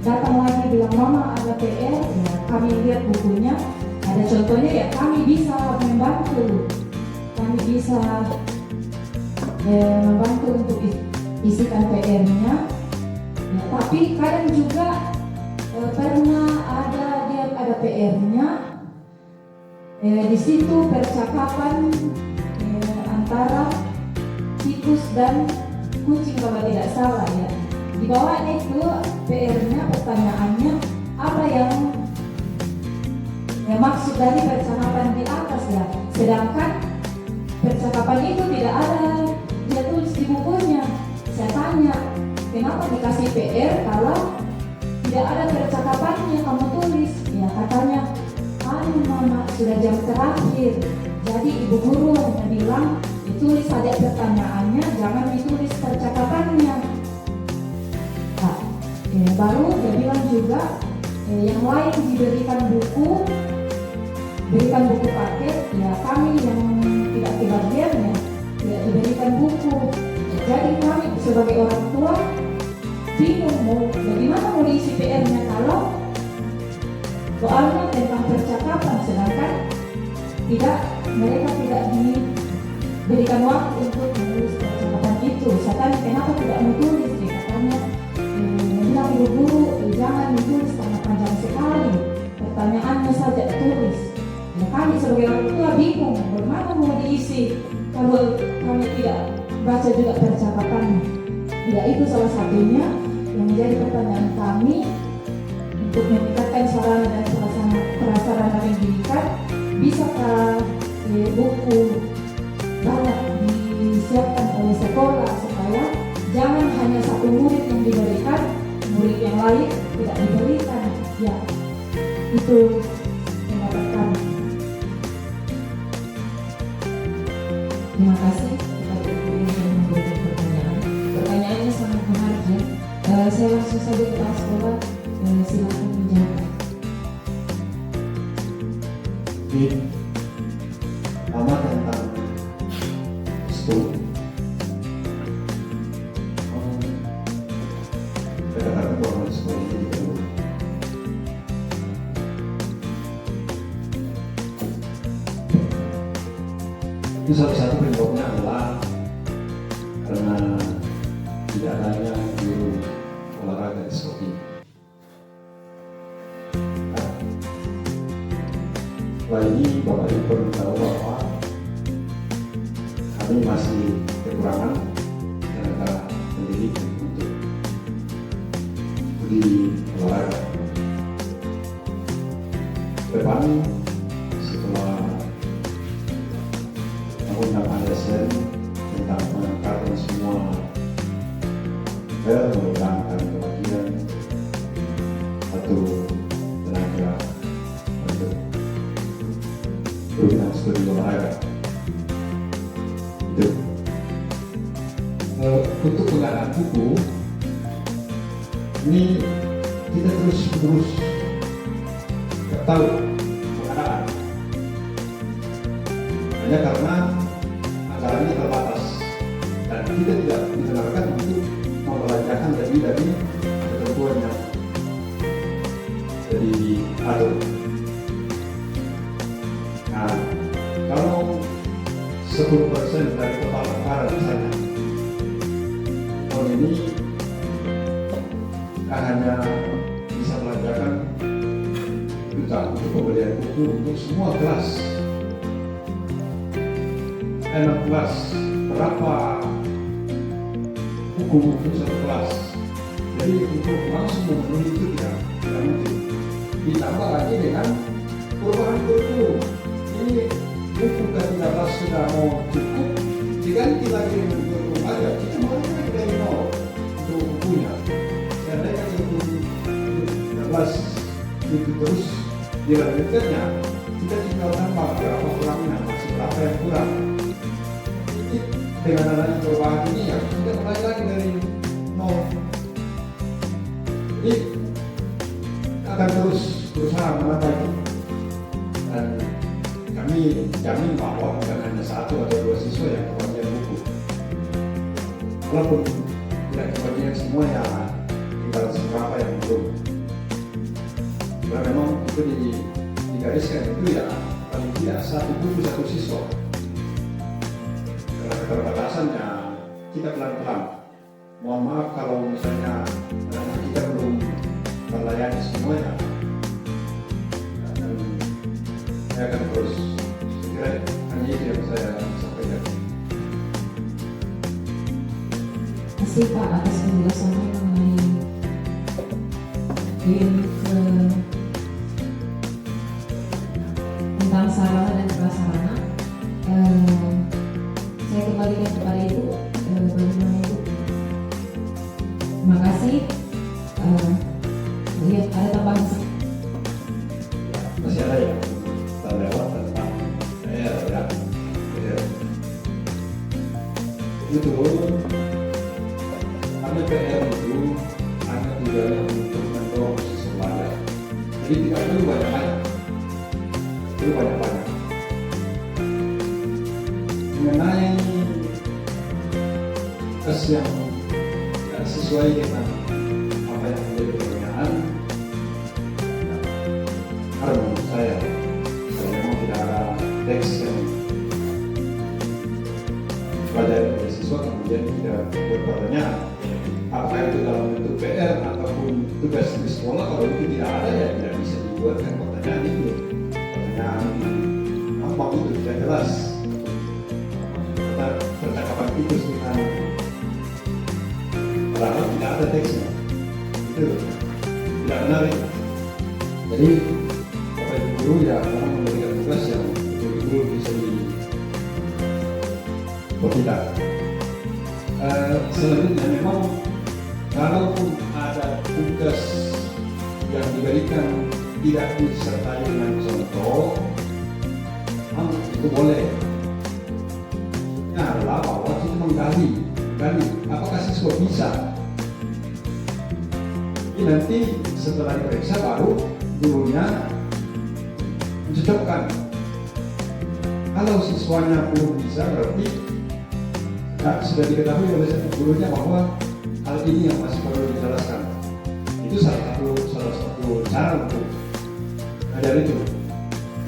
datang lagi bilang mama ada PR, ya kami lihat bukunya Ada contohnya ya, kami bisa membantu untuk isikan PR-nya. Ya, tapi kadang juga pernah ada PR-nya, di situ percakapan antara tikus dan kucing kalau tidak salah ya. Di bawahnya itu PR-nya, pertanyaannya apa yang maksud dari percakapan di atas ya. Sedangkan percakapan itu tidak ada dia tulis di bukunya. Saya tanya, kenapa dikasih PR kalau tidak ada percakapannya kamu tulis? Ya katanya, mama sudah jam terakhir. Jadi ibu guru hanya bilang ditulis saja pertanyaannya, jangan ditulis percakapannya. Nah, baru dia bilang juga yang lain diberikan buku paket, ya kami yang tidak kebagiannya tidak diberikan buku. Jadi kami sebagai orang tua bingung bagaimana mau diisi PR-nya kalau soalnya tentang percakapan, sedangkan mereka tidak diberikan waktu untuk menulis percakapan itu. Saya tanya kenapa tidak menulis? Katanya bilang ibu guru jangan ditulis karena panjang sekali, pertanyaannya saja tulis. Ya, kami sebagai orang tua bingung bagaimana mau diisi kalau kami tidak baca juga percakapannya. Ya, itu salah satunya yang menjadi pertanyaan kami untuk meningkatkan sarana dan prasarana pendidikan. Bisakah buku banyak disiapkan oleh sekolah supaya jangan hanya satu murid yang diberikan, murid yang lain tidak diberikan. Ya, itu pendapat kami. Terima kasih kepada ibu yang memberikan pertanyaan. Pertanyaannya sangat menarik ya. Saya langsung saja ke kepala sekolah, silakan menjawab. Nama tentang sekolah. Kata-kata bahwa sekolah ini perlu. Itu satu penyebabnya adalah karena tidak adanya guru olahraga di sekolah ini. Setelah ini Bapak Ibu perlu tahu bahwa kami masih kekurangan tenaga pendidik untuk di olahraga. Depan setelah mengundang ASN tentang mengangkatkan semua mengundangkan kebagian atau tenaga untuk berhubungan studi olahraga. Itu untuk pengadaan buku ini kita terus tahu pengadaan hanya karena anggarannya terbatas dan kita tidak dibenarkan untuk membelanjakan lebih dari ketentuan yang jadi atur. Nah, kalau 10% dari total anggaran misalnya tahun ini hanya bisa belanjakan juta untuk pembelian buku untuk semua kelas. 6 kelas, berapa buku-buku satu kelas? Jadi untuk langsung memenuhi itu tidak mungkin. Ditambah lagi dengan perubahan kurikulum. Ini buku ke-13 sudah mau cukup, diganti lagi dengan kurikulum aja. Kita mau lagi dari nol untuk bukunya. Seandainya itu 13 itu terus dilanjutkannya, kita tinggal tambah berapa kurangnya, masih berapa yang kurang. Dengan adanya perubahan ini ya kita mulai lagi dari nol. Jadi akan terus berusaha menambah itu. Dan kami jamin bahwa bukan hanya 1 atau 2 siswa yang kebagian buku. Walaupun tidak kebagian semua ya tinggal seberapa yang belum. Karena memang itu digariskan itu ya paling tidak satu buku satu siswa. Karena keterbatasannya kita pelan-pelan. Mohon maaf kalau misalnya kita belum melayani semuanya. Dan saya akan terus segera hanya itu yang saya sampaikan. Terima kasih Pak atas penjelasannya mengenai tentang sarana dan prasarana. Saya kembalikan kepada Ibu. Bagaimana Ibu? Terima kasih. Lihat ada tambahan sih. Masih ada yang terlewat tentang saya ya. Itu hanya PR itu hanya tujuannya untuk mendorong siswa belajar. Jadi tidak perlu banyak-banyak. Perlu banyak-banyak. Mengenai tes yang tidak sesuai dengan apa yang menjadi pertanyaan, karena menurut saya kalau memang tidak ada teks yang pelajari oleh siswa kemudian tidak berpertanyaan, apa itu dalam bentuk PR ataupun tugas di sekolah, kalau itu tidak ada ya tidak bisa dibuatkan pertanyaan itu. Pertanyaan gampang itu tidak jelas. Percakapan itu dengan padahal tidak ada teksnya, itu tidak menarik. Jadi Bapak Ibu guru ya memang memberikan tugas yang betul-betul bisa diperhatikan. Selanjutnya memang kalaupun ada tugas yang diberikan tidak disertai dengan contoh, itu boleh. Nah, adalah bahwa kita menggali apakah siswa bisa. Ini nanti setelah diperiksa baru gurunya mencocokkan. Kalau siswanya belum bisa berarti sudah diketahui oleh gurunya bahwa hal ini yang masih perlu dijelaskan. Itu salah satu cara untuk ajar itu.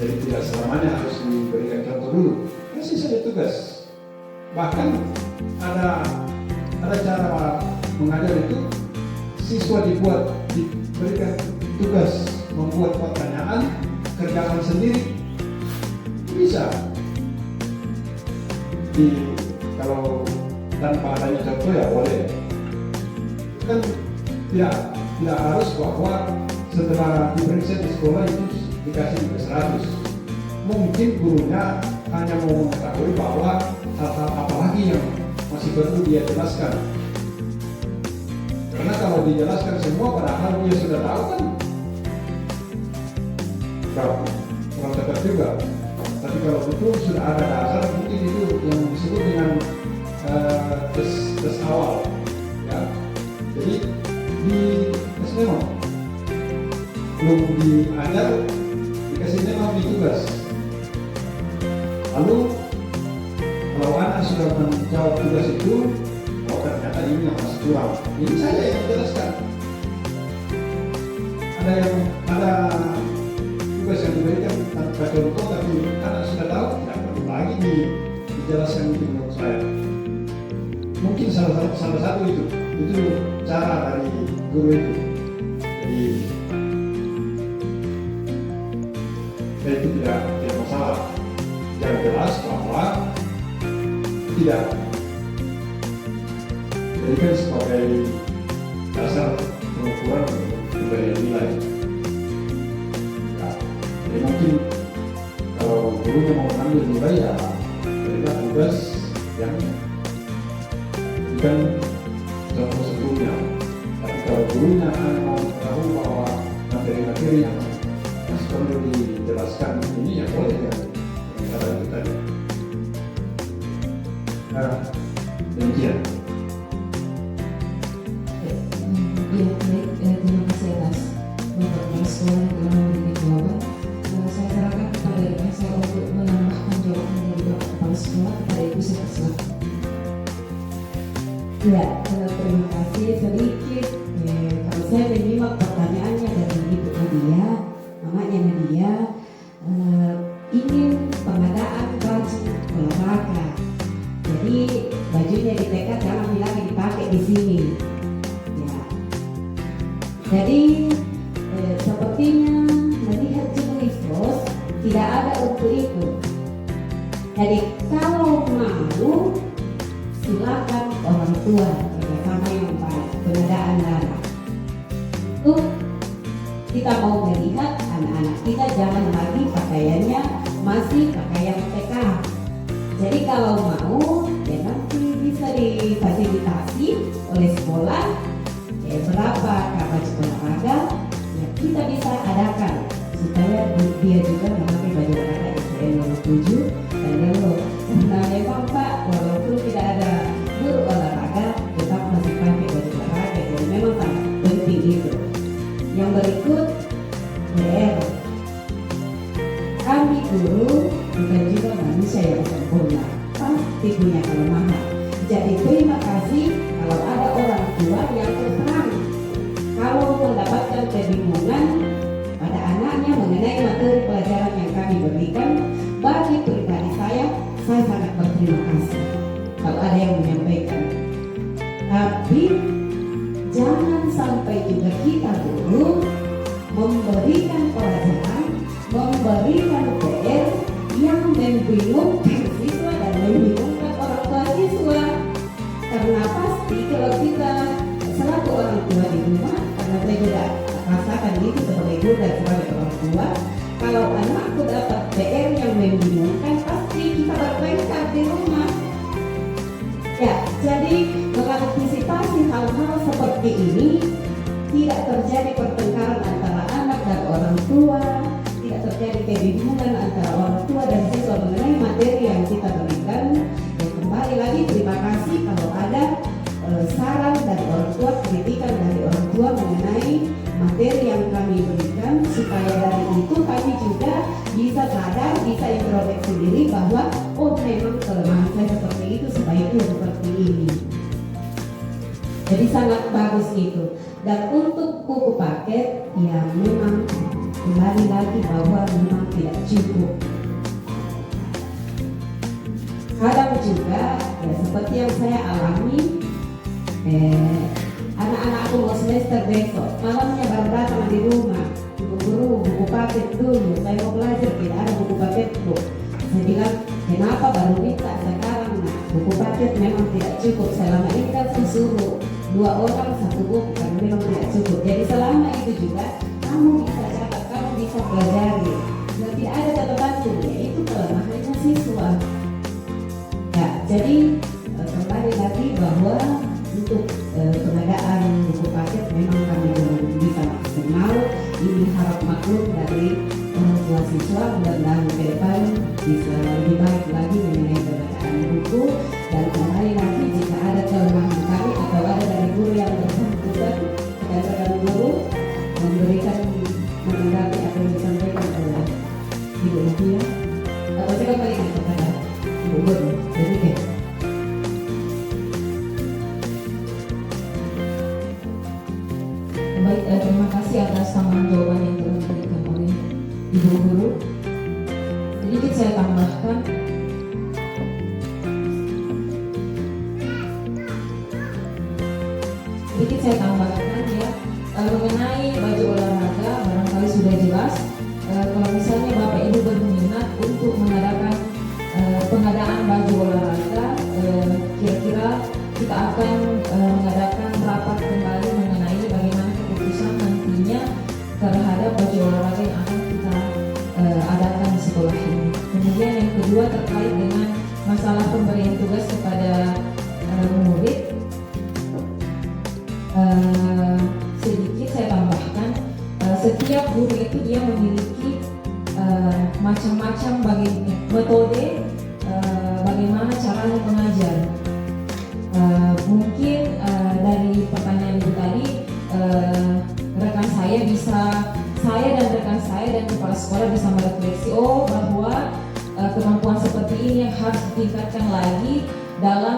Jadi tidak selamanya harus diberikan contoh dulu. Kasih saja tugas. Bahkan ada cara mengajar itu siswa diberikan tugas membuat pertanyaan, kerjakan sendiri bisa. Kalau tanpa adanya contoh ya boleh. Kan tidak harus bahwa setelah diperiksa di sekolah itu dikasih juga 100. Mungkin gurunya hanya mau mengetahui bahwa hal-hal apa lagi yang masih perlu dia jelaskan. Karena kalau dijelaskan semua padahal dia sudah tahu kan kurang tepat juga. Tapi kalau betul sudah ada dasar, mungkin itu yang disebut dengan tes awal, ya. Jadi di tes memo belum diajar, dikasih memo di tugas. Lalu kalau anak sudah menjawab tugas itu, oh ternyata ini yang masih kurang. Ini saja yang menjelaskan. Ada tugas yang diberikan tanpa contoh, tapi anak sudah tahu, tidak perlu lagi dijelaskan itu menurut saya. Mungkin salah satu itu cara dari guru itu. Jadi itu tidak masalah. Yang jelas bahwa tidak jadikan sebagai dasar pengukuran pemberian nilai. Jadi mungkin kalau gurunya mau mengambil nilai ya berikan tugas yang bukan contoh sebelumnya. Tapi kalau gurunya hanya mau tahu bahwa materi-materi yang masih perlu dijelaskan ini ya boleh ya. Cara itu tadi. Demikian. Iya, baik. Terima kasih atas Bapak Kepala Sekolah yang telah memberikan jawaban. Saya serahkan kepada Ibu saya untuk menambahkan jawaban dari Bapak Kepala Sekolah kepada Ibu saya silakan. Ya, terima kasih sedikit. Kalau saya menyimak pertanyaannya dari Ibu Nadia, mamanya Nadia, Maksudnya di TK jangan lagi dipakai di sini. Ya. Jadi sepertinya melihat jumlah pos tidak ada untuk itu. Jadi kalau mau silakan orang tua bersama yang baik pengadaan dana. Untuk kita mau melihat anak-anak kita jangan lagi pakaiannya masih pakaian TK. Jadi kalau mau ya nanti bisa difasilitasi oleh sekolah berapa baju olahraga ya kita bisa adakan supaya dia juga memakai baju olahraga SDN nomor 7 dan yellow. Nah memang Pak walaupun tidak ada guru olahraga tetap masih pakai baju olahraga jadi memang sangat penting itu. Yang berikut PR kami guru bukan juga manusia yang sempurna, pasti punya kelemahan. Jadi terima kasih kalau ada orang tua yang terang kalau mendapatkan kebingungan pada anaknya mengenai materi pelajaran yang kami berikan. Bagi pribadi saya sangat berterima kasih kalau ada yang menyampaikan. Tapi jangan sampai juga kita guru memberikan pelajaran, memberikan PR yang membingungkan siswa dan membingungkan orang tua siswa. Karena pasti kalau kita selaku orang tua di rumah, karena saya juga rasakan itu sebagai guru dan sebagai orang tua, kalau anakku dapat PR yang membingungkan, pasti kita bertengkar di rumah. Ya, jadi mengantisipasi hal-hal seperti ini tidak terjadi pertengkaran antara anak dan orang tua, tidak terjadi kebingungan antara orang tua dan siswa mengenai materi yang kita berikan. Dan kembali lagi terima kasih kalau ada saran dari orang tua, kritikan dari orang tua mengenai materi yang kami berikan, supaya dari itu kami juga bisa sadar, bisa introspeksi diri bahwa oh memang kelemahan saya seperti itu, sebaiknya seperti ini. Jadi sangat bagus itu. Dan untuk buku paket ya memang kembali lagi bahwa memang tidak cukup. Kadang juga ya seperti yang saya alami, anak-anakku mau semester besok, malamnya baru datang di rumah, ibu guru buku paket dulu, saya mau belajar tidak ada buku paket bu. Saya bilang kenapa baru minta sekarang? Nah, buku paket memang tidak cukup. Selama ini kan suruh 2 orang 1 buku karena memang tidak cukup. Jadi selama itu juga kamu bisa catat, kamu bisa pelajari. Dan tidak ada catatan tuh, itu kelemahannya siswa. Ya, jadi kembali lagi bahwa untuk pengadaan buku paket memang kami belum bisa maksimal. Ini harap maklum dari orang tua siswa, mudah-mudahan ke depan bisa lebih baik lagi mengenai pengadaan buku. Dan kembali lagi jika ada kelemahan kami atau ada dari guru yang bersangkutan kepada guru memberikan menanggapi apa yang disampaikan oleh Ibu Nadia, atau saya kembalikan kepada Ibu Guru. Jadi Baik, terima kasih atas tambahan jawaban yang telah diberikan oleh Ibu Guru. Sedikit saya tambahkan, ya mengenai baju olahraga barangkali sudah jelas. Kalau misalnya Bapak Ibu berminat untuk mengadakan pengadaan baju olahraga, kira-kira kita akan mengadakan rapat kembali mengenai bagaimana keputusan nantinya terhadap baju olahraga yang akan kita adakan di sekolah ini. Kemudian yang kedua terkait dengan masalah pemberian tugas kepada murid. Sedikit saya tambahkan, setiap guru itu dia memiliki macam-macam metode bagaimana caranya mengajar. Mungkin dari pertanyaan Ibu tadi, rekan saya dan rekan saya dan kepala sekolah bisa merefleksi bahwa kemampuan seperti ini yang harus ditingkatkan lagi dalam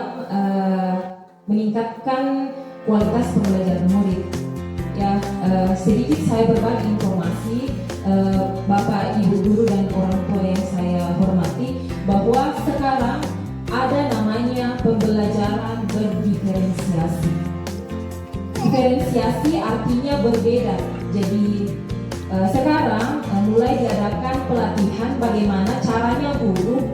meningkatkan kualitas pembelajaran murid. Ya, sedikit saya berbagi informasi Bapak, Ibu guru dan orang tua yang saya hormati, bahwa sekarang ada namanya pembelajaran berdiferensiasi. Diferensiasi artinya berbeda. Jadi sekarang mulai diadakan pelatihan bagaimana caranya guru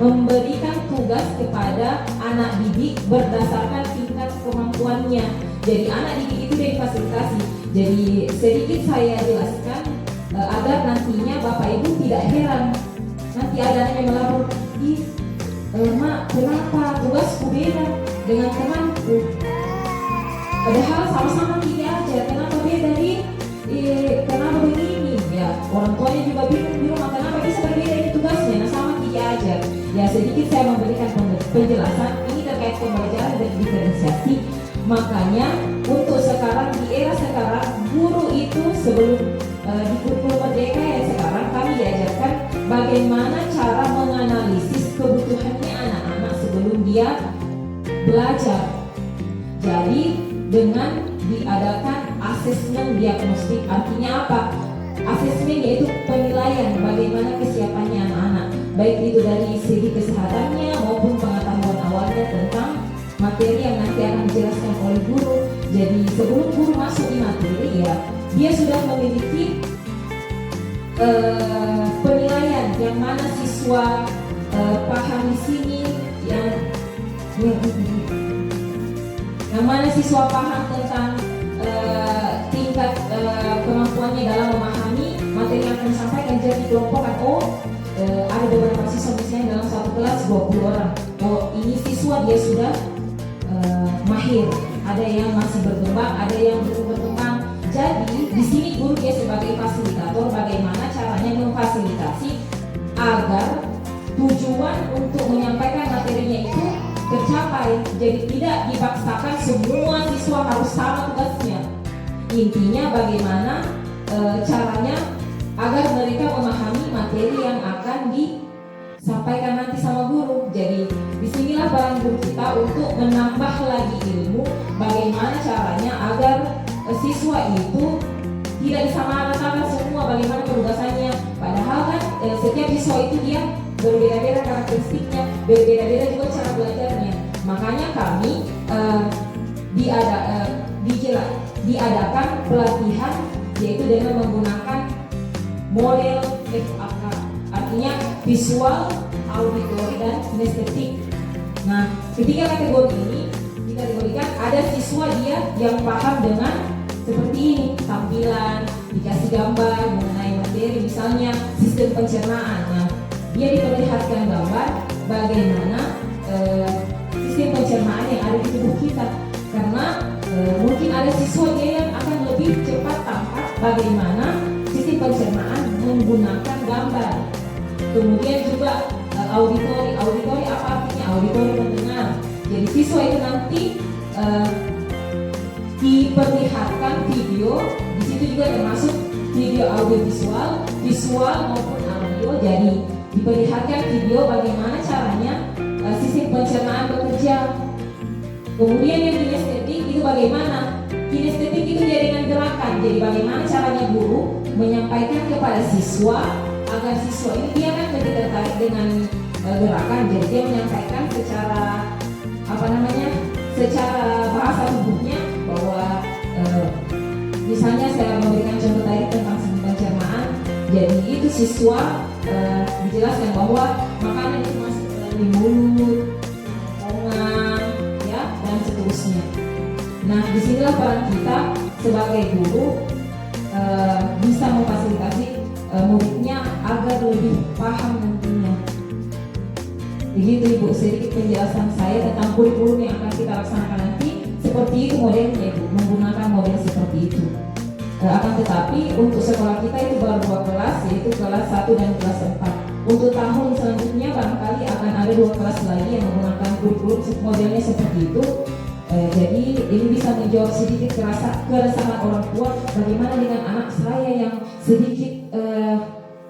memberikan tugas kepada anak didik berdasarkan tingkat kemampuannya. Jadi anak didik itu difasilitasi. Jadi sedikit saya jelaskan agar nantinya Bapak Ibu tidak heran. Nanti ada anak yang melapor, Mak, kenapa tugasku beda dengan temanku? Padahal sama-sama diajar, kenapa beda kenapa begini? Ya, orang tuanya juga bingung di rumah, kenapa bisa berbeda ini tugasnya? Nah, sama diajar. Ya, sedikit saya memberikan penjelasan ini terkait pembelajaran dan diferensiasi. Makanya untuk sekarang di era sekarang guru itu sebelum di kurikulum merdeka yang sekarang kami diajarkan bagaimana cara menganalisis kebutuhannya anak-anak sebelum dia belajar. Jadi dengan diadakan asesmen diagnostik, artinya apa? Asesmen yaitu penilaian bagaimana kesiapannya anak-anak, baik itu dari segi kesehatannya maupun pengetahuan awalnya tentang materi yang nanti akan dijelaskan oleh guru. Jadi sebelum guru masuk di materi ya, dia sudah memiliki penilaian yang mana siswa paham di sini, yang mana siswa paham tentang tingkat kemampuannya dalam memahami materi yang akan disampaikan. Jadi kelompokkan, ada beberapa siswa misalnya dalam satu kelas 20 orang. Ini siswa dia sudah mahir, ada yang masih berkembang, ada yang belum berkembang. Jadi di sini guru dia sebagai fasilitator, bagaimana caranya memfasilitasi agar tujuan untuk menyampaikan materinya itu tercapai. Jadi tidak dipaksakan semua siswa harus sama tugasnya. Intinya bagaimana caranya agar mereka memahami materi yang akan disampaikan nanti sama guru. Jadi disinilah peran guru kita untuk menambah lagi ilmu bagaimana caranya agar siswa itu tidak disamaratakan semua bagaimana penugasannya. Padahal kan setiap siswa itu dia berbeda-beda karakteristiknya, berbeda-beda juga cara belajarnya. Makanya kami diadakan pelatihan yaitu dengan menggunakan model FAK, artinya visual, auditory, dan kinestetik. Nah, ketiga kategori ini dikategorikan ada siswa dia yang paham dengan seperti ini, tampilan, dikasih gambar mengenai materi, misalnya sistem pencernaan. Nah, dia diperlihatkan gambar bagaimana sistem pencernaan yang ada di tubuh kita. Karena mungkin ada siswa dia yang akan lebih cepat tangkap bagaimana sistem pencernaan menggunakan gambar. Kemudian juga auditori apa artinya? Auditori mendengar. Jadi siswa itu nanti diperlihatkan video, di situ juga termasuk video audiovisual, visual maupun audio. Jadi diperlihatkan video bagaimana caranya sistem pencernaan bekerja. Kemudian yang kinestetik itu bagaimana? Kinestetik itu dia dengan gerakan. Jadi bagaimana caranya guru menyampaikan kepada siswa agar siswa ini dia kan lebih tertarik dengan gerakan. Jadi dia menyampaikan secara secara bahasa tubuhnya bahwa misalnya saya memberikan contoh tadi tentang sistem pencernaan. Jadi itu siswa dijelaskan bahwa makanan itu masuk melalui mulut, omongan, ya, dan seterusnya. Nah, disinilah peran kita sebagai guru bisa memfasilitasi muridnya agar lebih paham nantinya. Begitu Ibu, sedikit penjelasan saya tentang kurikulum yang akan kita laksanakan nanti. Seperti itu modelnya Ibu, menggunakan model seperti itu. Akan tetapi untuk sekolah kita itu baru 2 kelas, yaitu kelas 1 dan kelas 4. Untuk tahun selanjutnya barangkali akan ada 2 kelas lagi yang menggunakan kurikulum modelnya seperti itu. Jadi ini bisa menjawab sedikit keresahan orang tua, bagaimana dengan anak saya yang sedikit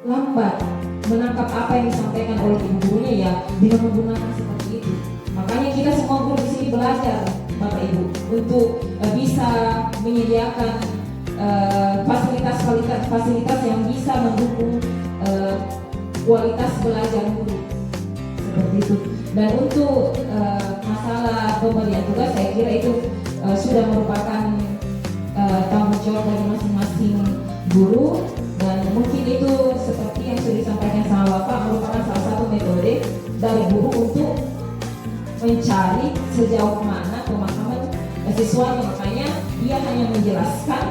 lambat menangkap apa yang disampaikan oleh ibu gurunya, ya dengan menggunakan seperti itu. Makanya kita semua guru di sini belajar Bapak Ibu untuk bisa menyediakan fasilitas yang bisa mendukung kualitas belajar guru seperti itu. Dan untuk masalah pemberian tugas, saya kira itu sudah merupakan tanggung jawab dari masing-masing guru, dan mungkin itu seperti yang sudah disampaikan sama Bapak merupakan salah satu metode dari guru untuk mencari sejauh mana pemahaman siswanya. Makanya dia hanya menjelaskan,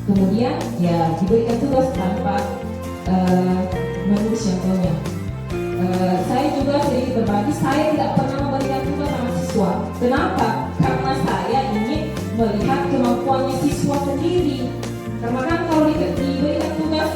kemudian ya diberikan tugas tanpa menulis contohnya. Saya juga sedikit berbagi, saya tidak pernah memberikan tugas sama siswa. Kenapa? Karena saya ingin melihat kemampuannya siswa sendiri. Karena kan kalau diberikan tugas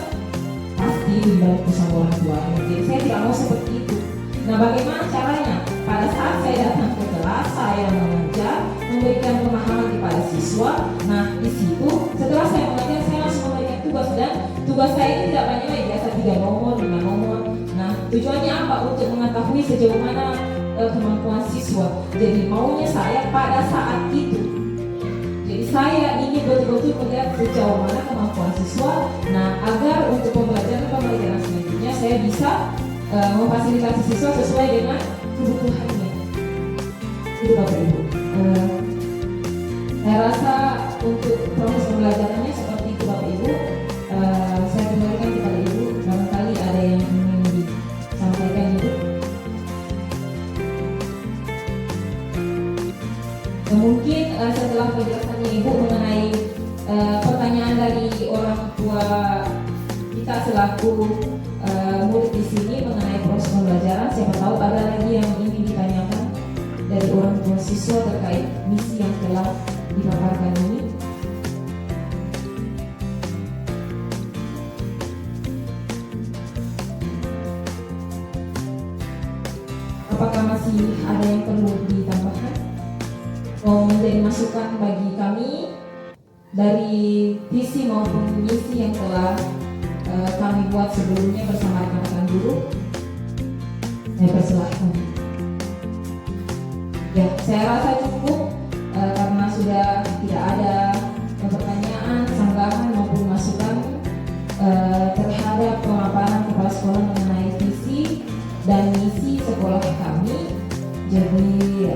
pasti dibantu sama orang tuanya. Jadi saya tidak mau seperti itu. Nah, bagaimana caranya? Pada saat saya datang ke kelas, saya mengajar, memberikan pemahaman kepada siswa. Nah, di situ setelah saya mengajar, saya langsung memberikan tugas, dan tugas saya ini tidak banyak, biasa 3 nomor, 5 nomor. Nah, tujuannya apa? Untuk mengetahui sejauh mana kemampuan siswa. Jadi maunya saya pada saat itu. Jadi saya ingin betul-betul melihat sejauh mana kemampuan siswa. Nah, agar untuk pembelajaran selanjutnya saya bisa memfasilitasi siswa sesuai dengan kebutuhannya. Itu Bapak Ibu. Saya rasa untuk proses pembelajarannya seperti itu Bapak Ibu. Saya kembalikan kepada Ibu, barangkali ada yang ingin disampaikan Ibu. Mungkin setelah penjelasannya Ibu mengenai pertanyaan dari orang tua kita selaku murid di sini mengenai proses pembelajaran, siapa tahu ada lagi yang ingin ditanyakan dari orang tua siswa terkait misi yang telah dipaparkan ini. Apakah masih ada yang perlu ditambahkan? Menjadi masukan bagi kami dari visi maupun misi yang telah kami buat sebelumnya bersama rekan-rekan guru. Saya persilahkan. Ya, saya rasa cukup karena sudah tidak ada pertanyaan, sanggahan maupun masukan terhadap pemaparan kepala sekolah mengenai visi dan misi sekolah kami. Jadi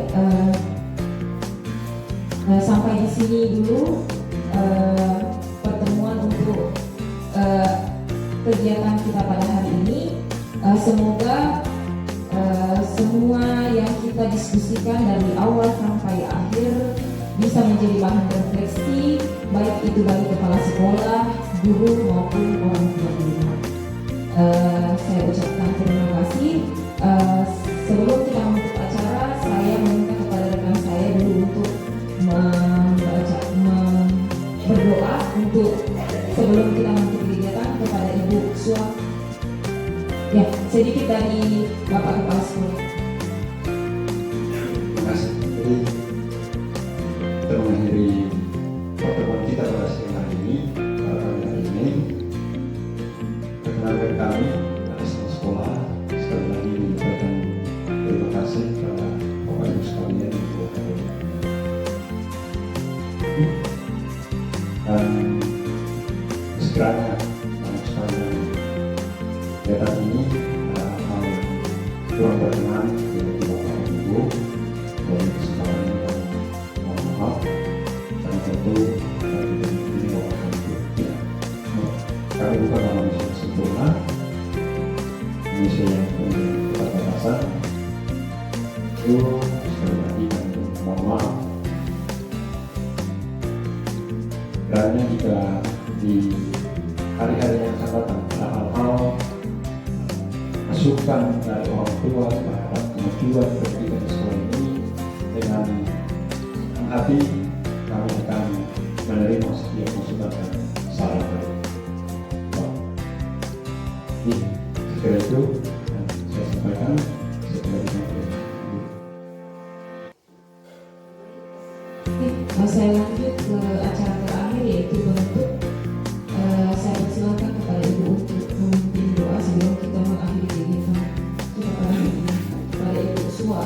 sampai di sini dulu pertemuan untuk kegiatan kita pada hari ini. Semoga semua yang kita diskusikan dari awal sampai akhir bisa menjadi bahan refleksi, baik itu bagi kepala sekolah, guru maupun orang tua di rumah. Saya ucapkan terima kasih. Sebelum kita menutup acara, saya meminta kepada rekan saya dulu untuk berdoa untuk sebelum kita menutup kegiatan kepada Ibu Sua. Ya, sedikit dari Bapak Kepala Sekolah. Terima kasih. Jadi kita mengakhiri pertemuan kita pada siang hari ini. Pada hari ini, rekan-rekan kami dari semua sekolah sekali lagi mengucapkan terima kasih kepada Bapak Ibu sekalian untuk dan sekiranya anak sekalian kegiatan ini kurang berkenan dengan Bapak Ibu dan kesempatan ini, dan mohon maaf karena tentu ini Bapak Ibu ya, kami bukan manusia yang sempurna, manusia yang punya keterbatasan. Itu sekali lagi kami mohon maaf. Karena jika di hari-hari yang akan datang ada hal-hal masukan dari orang tua terhadap kemajuan pendidikan di sekolah ini, dengan hati kami akan menerima setiap masukan dan saran dari Bapak. Jadi sekira itu saya sampaikan. Saya lanjut ke acara terakhir, yaitu penutup. Saya persilakan kepada Ibu untuk memimpin doa sebelum kita mengakhiri kegiatan kita pada hari ini. Kepada Ibu Sua,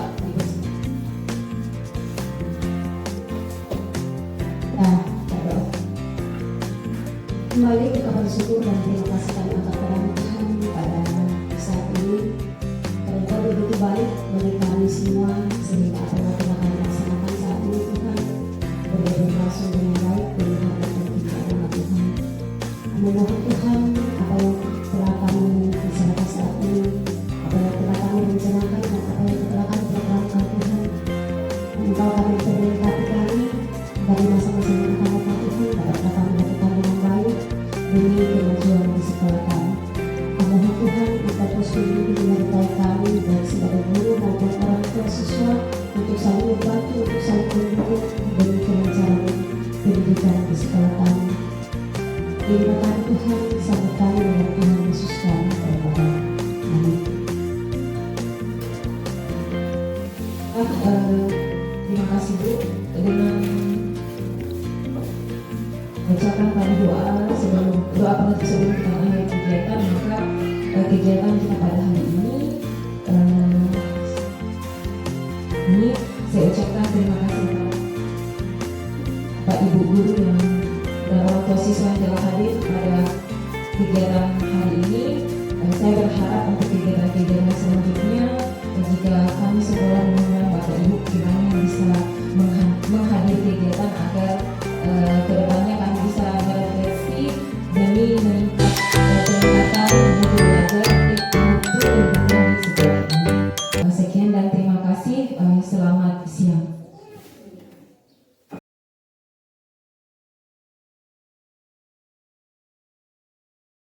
kembali kita bersyukur dan terima kasih kami atas Tuhan pada saat ini. Karena Kau begitu baik bagi kami semua, sehingga apa yang telah kami laksanakan saat ini Tuhan boleh berlangsung dengan baik dan hadapan kita dengan Tuhan. Memohon Tuhan apa yang telah kami bicarakan saat ini, apa yang telah kami rencanakan dan apa yang telah kami programkan Tuhan, Engkau kami memberkati kami dari masa-masa yang akan datang Tuhan, dapat kami lakukan dengan baik demi kemajuan di sekolah kami. Mohon Tuhan Engkau terus membimbing menyertai kami baik sebagai guru maupun orang tua siswa untuk saling membantu, untuk saling mendukung demi kelancaran pendidikan di sekolah kami. Terima kasih Tuhan, sambut kami dengan Tuhan Yesus kami berdoa. Amin. Terima kasih Bu. Dengan bacakan kami doa sebelum penutup sebelum kita mengakhiri kegiatan, maka kegiatan kita pada hari ini saya ucapkan terima kasih kepada Pak Ibu Guru dan orang tua siswa yang telah hadir pada kegiatan hari ini. Saya berharap untuk kegiatan-kegiatan selanjutnya jika kami sekolah mengundang Bapak Ibu kiranya bisa menghadiri kegiatan agar kedepannya